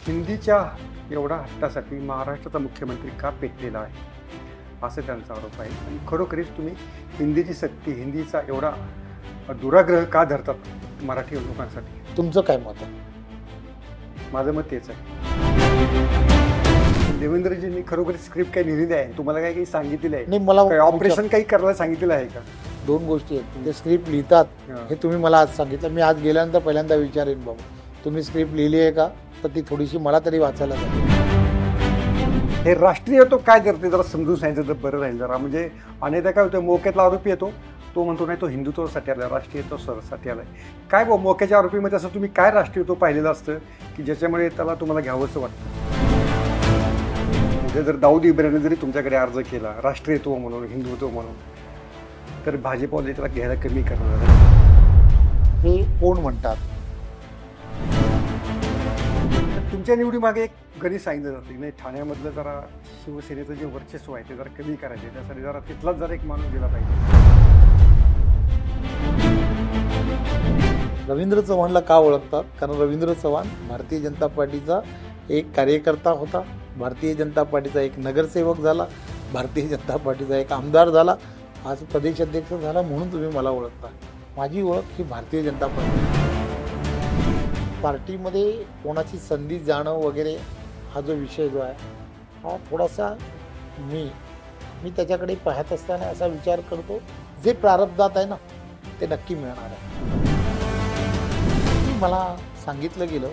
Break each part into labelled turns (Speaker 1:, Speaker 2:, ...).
Speaker 1: हिंदीच्या एवढा हट्टासाठी महाराष्ट्राचा मुख्यमंत्री का पेटलेला आहे असं त्यांचा आरोप आहे. आणि खरोखरीच तुम्ही हिंदीची सक्ती, हिंदीचा एवढा दुराग्रह का धरतात मराठी लोकांसाठी?
Speaker 2: तुमचं काय मत आहे?
Speaker 1: माझं मत तेच आहे. देवेंद्रजींनी खरोखर स्क्रिप्ट काही लिहिलेली आहे, तुम्हाला काही सांगितलेलं आहे?
Speaker 2: नाही, मला
Speaker 1: काही ऑपरेशन काही करायला सांगितलेलं आहे का?
Speaker 2: दोन गोष्टी आहेत. ते स्क्रिप्ट लिहितात हे तुम्ही मला आज सांगितलं. मी आज गेल्यानंतर पहिल्यांदा विचारेन, बाबा तुम्ही स्क्रिप्ट लिहिली आहे का, तर ती थोडीशी मला तरी वाचायला जाते.
Speaker 1: हे राष्ट्रीय तो काय करते जरा समजून सांगितलं तर बरं राहील जरा. म्हणजे अनेकदा काय होतं, मोक्यातला आरोपी येतो, तो म्हणतो नाही तो हिंदुत्वासाठी आलाय, राष्ट्रीयत्वासाठी आलाय. काय मोक्याच्या आरोपीमध्ये असं तुम्ही काय राष्ट्रीयत्व पाहिलेलं असतं की ज्याच्यामुळे त्याला तुम्हाला घ्यावंसं वाटतं? म्हणजे जर दाऊद इब्राहिमने जरी तुमच्याकडे अर्ज केला राष्ट्रीयत्व म्हणून, हिंदुत्व म्हणून, तर भाजपवाले त्याला घ्यायला कमी करणार.
Speaker 2: हे कोण म्हणतात?
Speaker 1: तुमच्या निवडीमागे एक गणित सांगितलं जातं, नाही ठाण्यामधलं जरा शिवसेनेचं जे वर्चस्व आहे ते जरा कमी करायचे, त्यासाठी जरा तिथलाच जरा एक माणूस दिला पाहिजे.
Speaker 2: रवींद्र चव्हाणला का ओळखतात? कारण रवींद्र चव्हाण भारतीय जनता पार्टीचा एक कार्यकर्ता होता, भारतीय जनता पार्टीचा एक नगरसेवक झाला, भारतीय जनता पार्टीचा एक आमदार झाला, आज प्रदेशाध्यक्ष झाला, म्हणून तुम्ही मला ओळखता. माझी ओळख ही भारतीय जनता पार्टीमध्ये कोणाची संधी जाणं वगैरे हा जो विषय जो आहे हा थोडासा मी त्याच्याकडे पाहत असताना असा विचार करतो, जे प्रारब्धात आहे ना ते नक्की मिळणार आहे. मला सांगितलं गेलं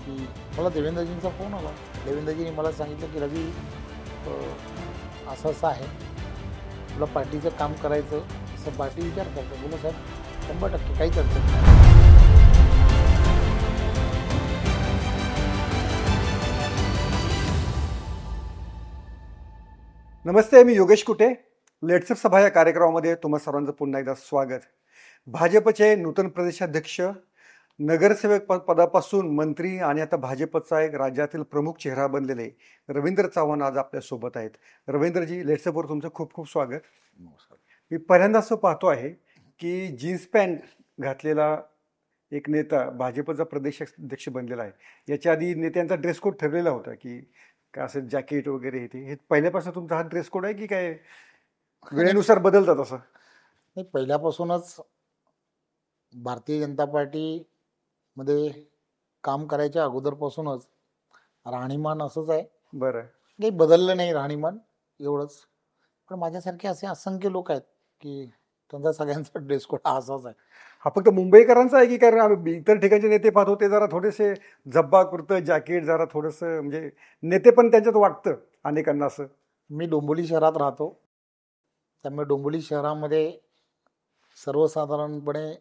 Speaker 2: की मला देवेंद्रजींचा फोन आला. देवेंद्रजींनी मला सांगितलं की रवी असं असं आहे, तुला पार्टीचं काम करायचं, असं पार्टी विचार करतो. बोला साहेब 100% काहीच अडचण नाही.
Speaker 1: नमस्ते, मी योगेश कुटे. लेट्सअप सभा या कार्यक्रमामध्ये तुम्हा सर्वांचं पुन्हा एकदा स्वागत. भाजपचे नूतन प्रदेशाध्यक्ष, नगरसेवक पदापासून मंत्री आणि आता भाजपचा एक राज्यातील प्रमुख चेहरा बनलेले रवींद्र चव्हाण आज आपल्यासोबत आहेत. रवींद्रजी, लेट्सअपवर तुमचं खूप खूप स्वागत. मी पहिल्यांदा असं पाहतो आहे की जीन्स पॅन्ट घातलेला एक नेता भाजपचा प्रदेशाध्यक्ष बनलेला आहे. याच्या आधी नेत्यांचा ड्रेस कोड ठरलेला होता की काय असं जॅकेट वगैरे हे पहिल्यापासून तुमचा हा ड्रेस कोड आहे की काय वेळेनुसार बदलतात? असं
Speaker 2: नाही, पहिल्यापासूनच भारतीय जनता पार्टीमध्ये काम करायच्या अगोदरपासूनच राहणीमान असंच आहे.
Speaker 1: बरं,
Speaker 2: काही बदललं नाही राहणीमान, एवढंच. पण माझ्यासारखे असे असंख्य लोक आहेत की त्यांचा सगळ्यांचा ड्रेस कोड असाच आहे.
Speaker 1: हा फक्त मुंबईकरांचा आहे की कारण आम्ही इतर ठिकाणचे नेते पाहतो ते जरा थोडेसे झब्बा कुर्तं जॅकेट जरा थोडंसं, म्हणजे नेते पण त्यांच्यात वाटतं अनेकांना असं.
Speaker 2: मी डोंबिवली शहरात राहतो, त्यामुळे डोंबिवली शहरामध्ये सर्वसाधारणपणे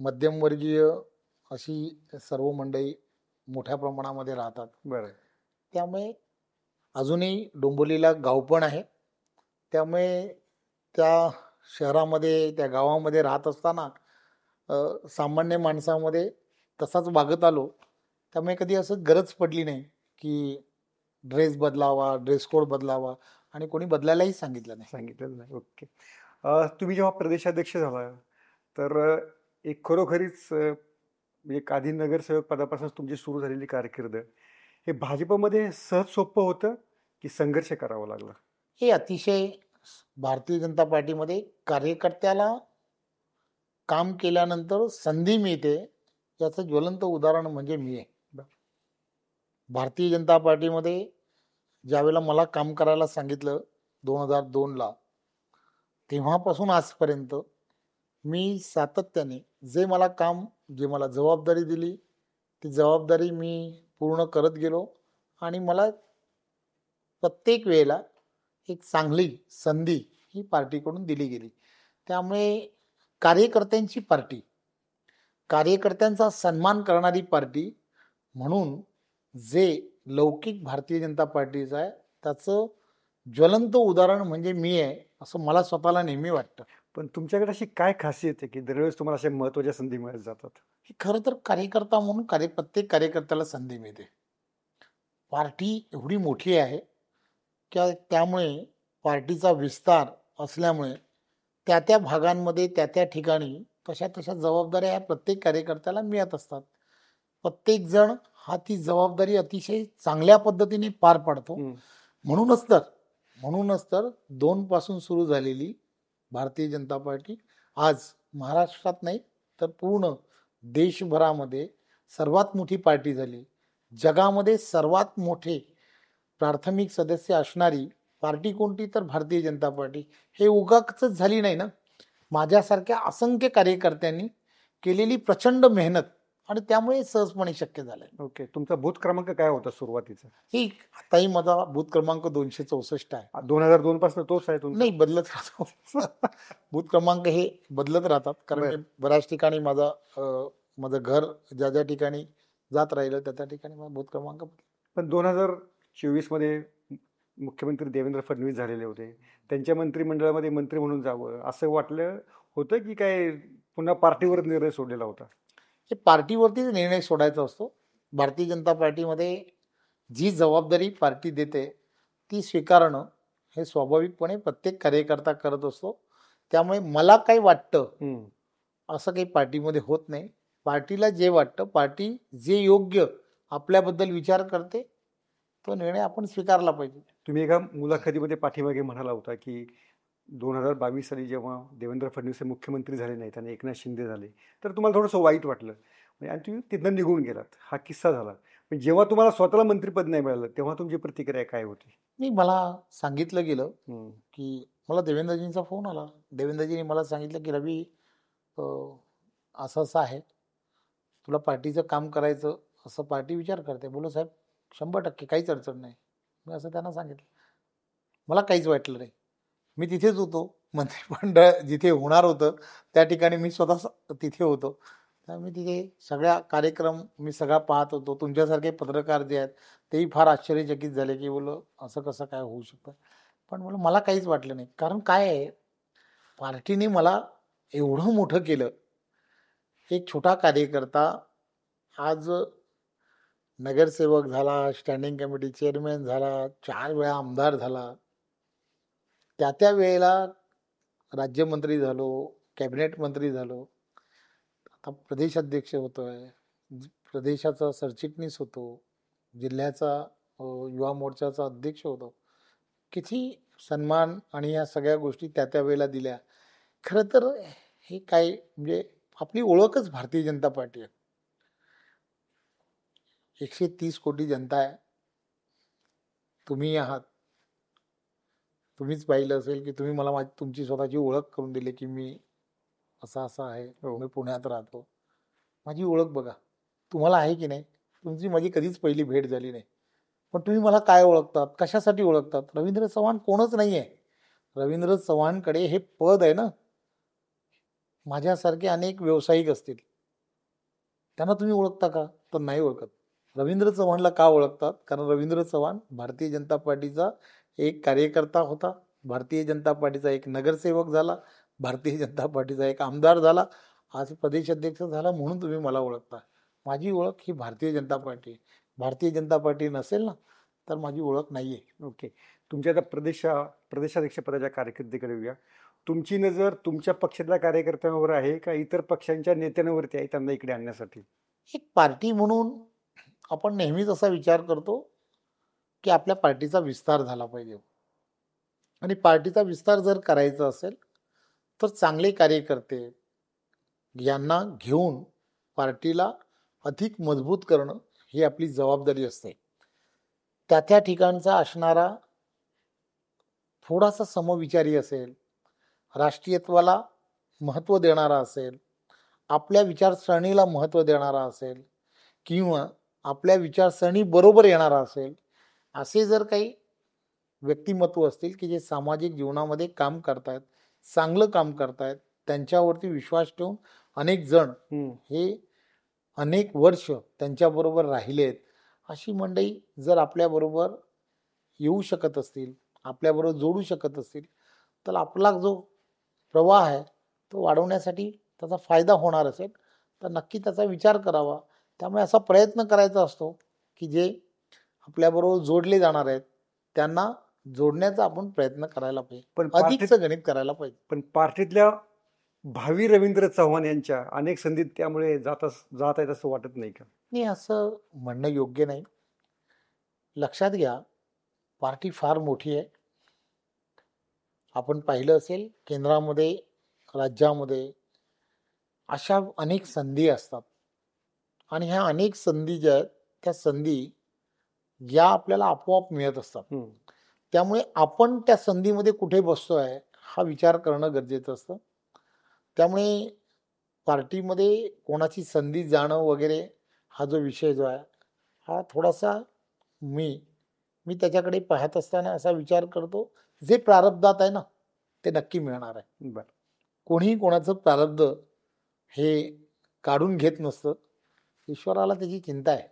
Speaker 2: मध्यमवर्गीय अशी सर्व मंडळी मोठ्या प्रमाणामध्ये राहतात.
Speaker 1: बरं,
Speaker 2: त्यामुळे अजूनही डोंबिवलीला गाव पण आहे. त्यामुळे त्या शहरामध्ये, त्या गावामध्ये राहत असताना सामान्य माणसामध्ये तसाच वागत आलो. त्यामुळे कधी असं गरज पडली नाही की ड्रेस बदलावा, ड्रेस कोड बदलावा, आणि कोणी बदलायलाही सांगितलं नाही.
Speaker 1: ओके. तुम्ही जेव्हा प्रदेशाध्यक्ष झाला तर एक खरोखरीच एक आधी नगरसेवक पदापासून तुमची सुरू झालेली कारकीर्द, हे भाजपमध्ये सहज सोपं होतं की संघर्ष करावा लागला?
Speaker 2: हे अतिशय भारतीय जनता पार्टीमध्ये कार्यकर्त्याला काम केल्यानंतर संधी मिळते याचं ज्वलंत उदाहरण म्हणजे मी आहे. भारतीय जनता पार्टीमध्ये ज्यावेळेला मला काम करायला सांगितलं 2002ला, तेव्हापासून आजपर्यंत मी सातत्याने जे मला काम, जे मला जबाबदारी दिली ती जबाबदारी मी पूर्ण करत गेलो. आणि मला प्रत्येक वेळेला एक चांगली संधी ही पार्टीकडून दिली गेली. त्यामुळे कार्यकर्त्यांची पार्टी, कार्यकर्त्यांचा सन्मान करणारी पार्टी म्हणून जे लौकिक भारतीय जनता पार्टीचं आहे त्याचं ज्वलंत उदाहरण म्हणजे मी आहे, असं मला स्वतःला नेहमी वाटतं.
Speaker 1: पण तुमच्याकडे अशी काय खासियत आहे की दरवेळेस तुम्हाला अशा महत्त्वाच्या संधी मिळत जातात?
Speaker 2: ही खरं तर कार्यकर्ता म्हणून प्रत्येक कार्यकर्त्याला संधी मिळते. पार्टी एवढी मोठी आहे की त्यामुळे पार्टीचा विस्तार असल्यामुळे त्या भागांमध्ये त्या ठिकाणी तशा जबाबदाऱ्या ह्या प्रत्येक कार्यकर्त्याला मिळत असतात. प्रत्येक जण हा ती जबाबदारी अतिशय चांगल्या पद्धतीने पार पाडतो.
Speaker 1: हम्म.
Speaker 2: म्हणूनच तर 2 पासून सुरू झालेली भारतीय जनता पार्टी आज महाराष्ट्रात नाही तर पूर्ण देशभरामध्ये सर्वात मोठी पार्टी झाली. जगामध्ये सर्वात मोठे प्राथमिक सदस्य असणारी पार्टी कोणती तर भारतीय जनता पार्टी. हे उगाच झाली नाही ना. माझ्यासारख्या असंख्य कार्यकर्त्यांनी केलेली प्रचंड मेहनत आणि त्यामुळे सहजपणे शक्य झालंय.
Speaker 1: ओके, तुमचा बूथ क्रमांक काय होता सुरुवातीचा?
Speaker 2: ही आताही माझा बूथ क्रमांक 264 आहे.
Speaker 1: 2002 पासून तोच आहे तुमचा?
Speaker 2: नाही, बदलत राहतो. बूथ क्रमांक हे बदलत राहतात कारण
Speaker 1: बरं.
Speaker 2: मी बऱ्याच ठिकाणी माझं घर ज्या ज्या ठिकाणी जात राहिलं त्या ठिकाणी माझा बूथ क्रमांक
Speaker 1: पण 2024 मध्ये मुख्यमंत्री देवेंद्र फडणवीस झालेले होते. त्यांच्या मंत्रिमंडळामध्ये मंत्री म्हणून जावं असं वाटलं होतं की काय पुन्हा पार्टीवर निर्णय सोडलेला होता?
Speaker 2: हे पार्टीवरतीच निर्णय सोडायचा असतो. भारतीय जनता पार्टीमध्ये जी जबाबदारी पार्टी देते ती स्वीकारणं हे स्वाभाविकपणे प्रत्येक कार्यकर्ता करत असतो. त्यामुळे मला काही वाटतं असं काही पार्टीमध्ये होत नाही. पार्टीला जे वाटतं, पार्टी जे योग्य आपल्याबद्दल विचार करते तो निर्णय आपण स्वीकारला पाहिजे.
Speaker 1: तुम्ही एका मुलाखतीमध्ये पाठीमागे म्हणाला होता की 2022 साली जेव्हा देवेंद्र फडणवीस हे मुख्यमंत्री झाले नाहीत आणि एकनाथ शिंदे झाले तर तुम्हाला थोडंसं वाईट वाटलं आणि तुम्ही तिथनं निघून गेलात. हा किस्सा झाला. पण जेव्हा तुम्हाला स्वतःला मंत्रिपद नाही मिळालं तेव्हा तुमची प्रतिक्रिया काय होती?
Speaker 2: नाही, मला सांगितलं गेलं की मला देवेंद्रजींचा फोन आला. देवेंद्रजींनी मला सांगितलं की रवी असं असं आहे, तुला पार्टीचं काम करायचं असं पार्टी विचार करते. बोलो साहेब 100% काहीच अडचण नाही. मी असं त्यांना सांगितलं. मला काहीच वाटलं नाही. मी तिथेच होतो. मंत्रिमंडळ जिथे होणार होतं त्या ठिकाणी मी स्वतः तिथे होतो. मी तिथे सगळ्या कार्यक्रम मी सगळा पाहत होतो. तुमच्यासारखे पत्रकार जे आहेत तेही फार आश्चर्यचकित झाले की बोलो असं कसं काय होऊ शकतं. पण मला काहीच वाटलं नाही. कारण काय आहे, पार्टीने मला एवढं मोठं केलं. एक छोटा कार्यकर्ता आज नगरसेवक झाला, स्टँडिंग कमिटी चेअरमॅन झाला, 4 वेळा आमदार झाला. त्या वेळेला राज्यमंत्री झालो, कॅबिनेट मंत्री झालो. आता प्रदेश अध्यक्ष होतोय, प्रदेशाचा सरचिटणीस होतो, जिल्ह्याचा युवा मोर्चाचा अध्यक्ष होतो. किती सन्मान आणि या सगळ्या गोष्टी त्या वेळेला दिल्या. खरं तर हे काय म्हणजे आपली ओळखच भारतीय जनता पार्टी आहे. 130 कोटी जनता आहे. तुम्ही आहात. तुम्हीच पाहिलं असेल की तुम्ही मला तुमची स्वतःची ओळख करून दिली की मी असा आहे, मी पुण्यात राहतो. माझी ओळख बघा. तुम्हाला आहे की नाही? तुमची माझी कधीच पहिली भेट झाली नाही. पण तुम्ही मला काय ओळखतात, कशासाठी ओळखतात? रवींद्र चव्हाण कोणच नाही आहे. रवींद्र चव्हाणकडे हे पद आहे ना. माझ्यासारखे अनेक व्यावसायिक असतील, त्यांना तुम्ही ओळखता का? तर नाही ओळखत. रवींद्र चव्हाणला का ओळखतात? कारण रवींद्र चव्हाण भारतीय जनता पार्टीचा एक कार्यकर्ता होता, भारतीय जनता पार्टीचा एक नगरसेवक झाला, भारतीय जनता पार्टीचा एक आमदार झाला, आज प्रदेश अध्यक्ष झाला. म्हणून तुम्ही मला ओळखता. माझी ओळख ही भारतीय जनता पार्टी. भारतीय जनता पार्टी नसेल ना तर माझी ओळख नाही आहे.
Speaker 1: ओके, तुमच्या आता प्रदेशाध्यक्ष पदाच्या कारकिर्दीकडे येऊया. तुमची नजर तुमच्या पक्षातल्या कार्यकर्त्यांवर आहे का इतर पक्षांच्या नेत्यांवरती आहे त्यांना इकडे आणण्यासाठी?
Speaker 2: एक पार्टी म्हणून आपण नेहमीच असा विचार करतो की आपल्या पार्टीचा विस्तार झाला पाहिजे. आणि पार्टीचा विस्तार जर करायचा असेल तर चांगले कार्यकर्ते यांना घेऊन पार्टीला अधिक मजबूत करणं ही आपली जबाबदारी असते. त्या ठिकाणचा असणारा थोडासा समविचारी असेल, राष्ट्रीयत्वाला महत्त्व देणारा असेल, आपल्या विचारसरणीला महत्त्व देणारा असेल किंवा आपल्या विचारसरणी बरोबर येणारा असेल, असे जर काही व्यक्तिमत्व असतील की जे सामाजिक जीवनामध्ये काम करतायत, चांगलं काम करतायत, त्यांच्यावरती विश्वास ठेवून अनेक जण हे अनेक वर्ष त्यांच्याबरोबर राहिलेत, अशी मंडळी जर आपल्याबरोबर येऊ शकत असतील, आपल्याबरोबर जोडू शकत असतील तर आपला जो प्रवाह आहे तो वाढवण्यासाठी त्याचा फायदा होणार असेल तर नक्की त्याचा विचार करावा. त्यामुळे असा प्रयत्न करायचा असतो की जे आपल्याबरोबर जोडले जाणार आहेत त्यांना जोडण्याचा आपण प्रयत्न करायला पाहिजे,
Speaker 1: पण
Speaker 2: अधिकचं गणित करायला पाहिजे.
Speaker 1: पण पार्टीतल्या भावी रवींद्र चव्हाण यांच्या अनेक संधी त्यामुळे जात आहेत असं वाटत नाही का?
Speaker 2: नाही, असं म्हणणं योग्य नाही. लक्षात घ्या, पार्टी फार मोठी आहे. आपण पाहिलं असेल केंद्रामध्ये, राज्यामध्ये अशा अनेक संधी असतात आणि ह्या अनेक संधी ज्या आहेत त्या संधी या आपल्याला आपोआप मिळत असतात. त्यामुळे आपण त्या संधीमध्ये कुठे बसतोय हा विचार करणं गरजेचं असतं. त्यामुळे पार्टीमध्ये कोणाची संधी जाणं वगैरे हा जो विषय जो आहे हा थोडासा मी मी त्याच्याकडे पाहत असताना असा विचार करतो, जे प्रारब्धात आहे ना ते नक्की मिळणार आहे.
Speaker 1: बरं.
Speaker 2: कोणीही कोणाचं प्रारब्ध हे काढून घेत नसतं. ईश्वराला त्याची चिंता आहे.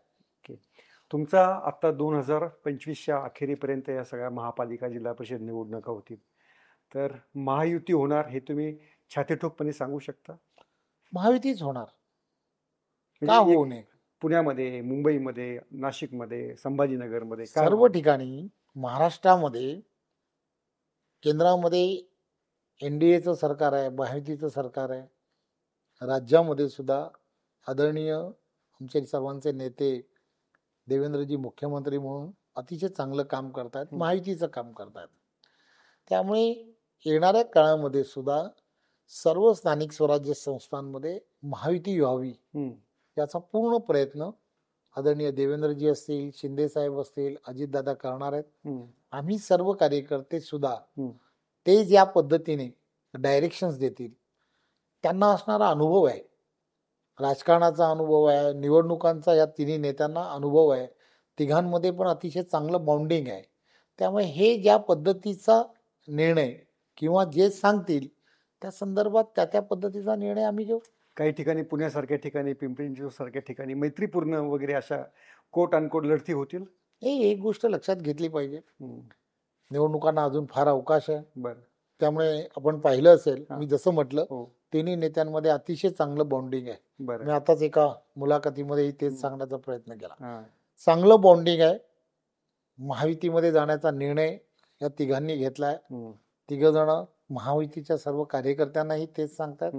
Speaker 1: तुमचा आता 2025च्या अखेरीपर्यंत या सगळ्या महापालिका जिल्हा परिषद निवडणुका होतील, तर महायुती होणार हे तुम्ही छातीठोकपणे सांगू शकता?
Speaker 2: महायुतीच होणार, का
Speaker 1: म्हणजे
Speaker 2: होऊ नये.
Speaker 1: पुण्यामध्ये, मुंबईमध्ये, नाशिकमध्ये, संभाजीनगरमध्ये
Speaker 2: सर्व ठिकाणी महाराष्ट्रामध्ये केंद्रामध्ये NDAचं सरकार आहे, महायुतीचं सरकार आहे. राज्यामध्ये सुद्धा आदरणीय आमचे सर्वांचे नेते देवेंद्रजी मुख्यमंत्री म्हणून अतिशय चांगलं काम करतात, महायुतीचं काम करतात. त्यामुळे येणाऱ्या काळामध्ये सुद्धा सर्व स्थानिक स्वराज्य संस्थांमध्ये महायुती व्हावी याचा पूर्ण प्रयत्न आदरणीय देवेंद्रजी असतील, शिंदे साहेब असतील, अजितदादा करणार आहेत. आम्ही सर्व कार्यकर्ते सुद्धा ते ज्या पद्धतीने डायरेक्शन्स देतील, त्यांना असणारा अनुभव आहे, राजकारणाचा अनुभव आहे, निवडणुकांचा या तिन्ही नेत्यांना अनुभव आहे, तिघांमध्ये पण अतिशय चांगलं बॉन्डिंग आहे. त्यामुळे हे ज्या पद्धतीचा निर्णय किंवा जे सांगतील त्या संदर्भात त्या पद्धतीचा निर्णय आम्ही घेऊ.
Speaker 1: काही ठिकाणी पुण्यासारख्या ठिकाणी, पिंपरी चिंचवड सारख्या ठिकाणी मैत्रीपूर्ण वगैरे अशा कोट अनकोट लढती होतील.
Speaker 2: हे एक गोष्ट लक्षात घेतली पाहिजे, निवडणुकांना अजून फार अवकाश आहे.
Speaker 1: बरं.
Speaker 2: त्यामुळे आपण पाहिलं असेल, मी जसं म्हटलं तिन्ही नेत्यांमध्ये अतिशय चांगलं बॉन्डिंग आहे. मी आताच एका मुलाखतीमध्ये तेच सांगण्याचा प्रयत्न केला. चांगलं बॉन्डिंग आहे. महायुतीमध्ये जाण्याचा निर्णय या तिघांनी घेतलाय. तिघ जण महायुतीच्या सर्व कार्यकर्त्यांनाही तेच सांगतात.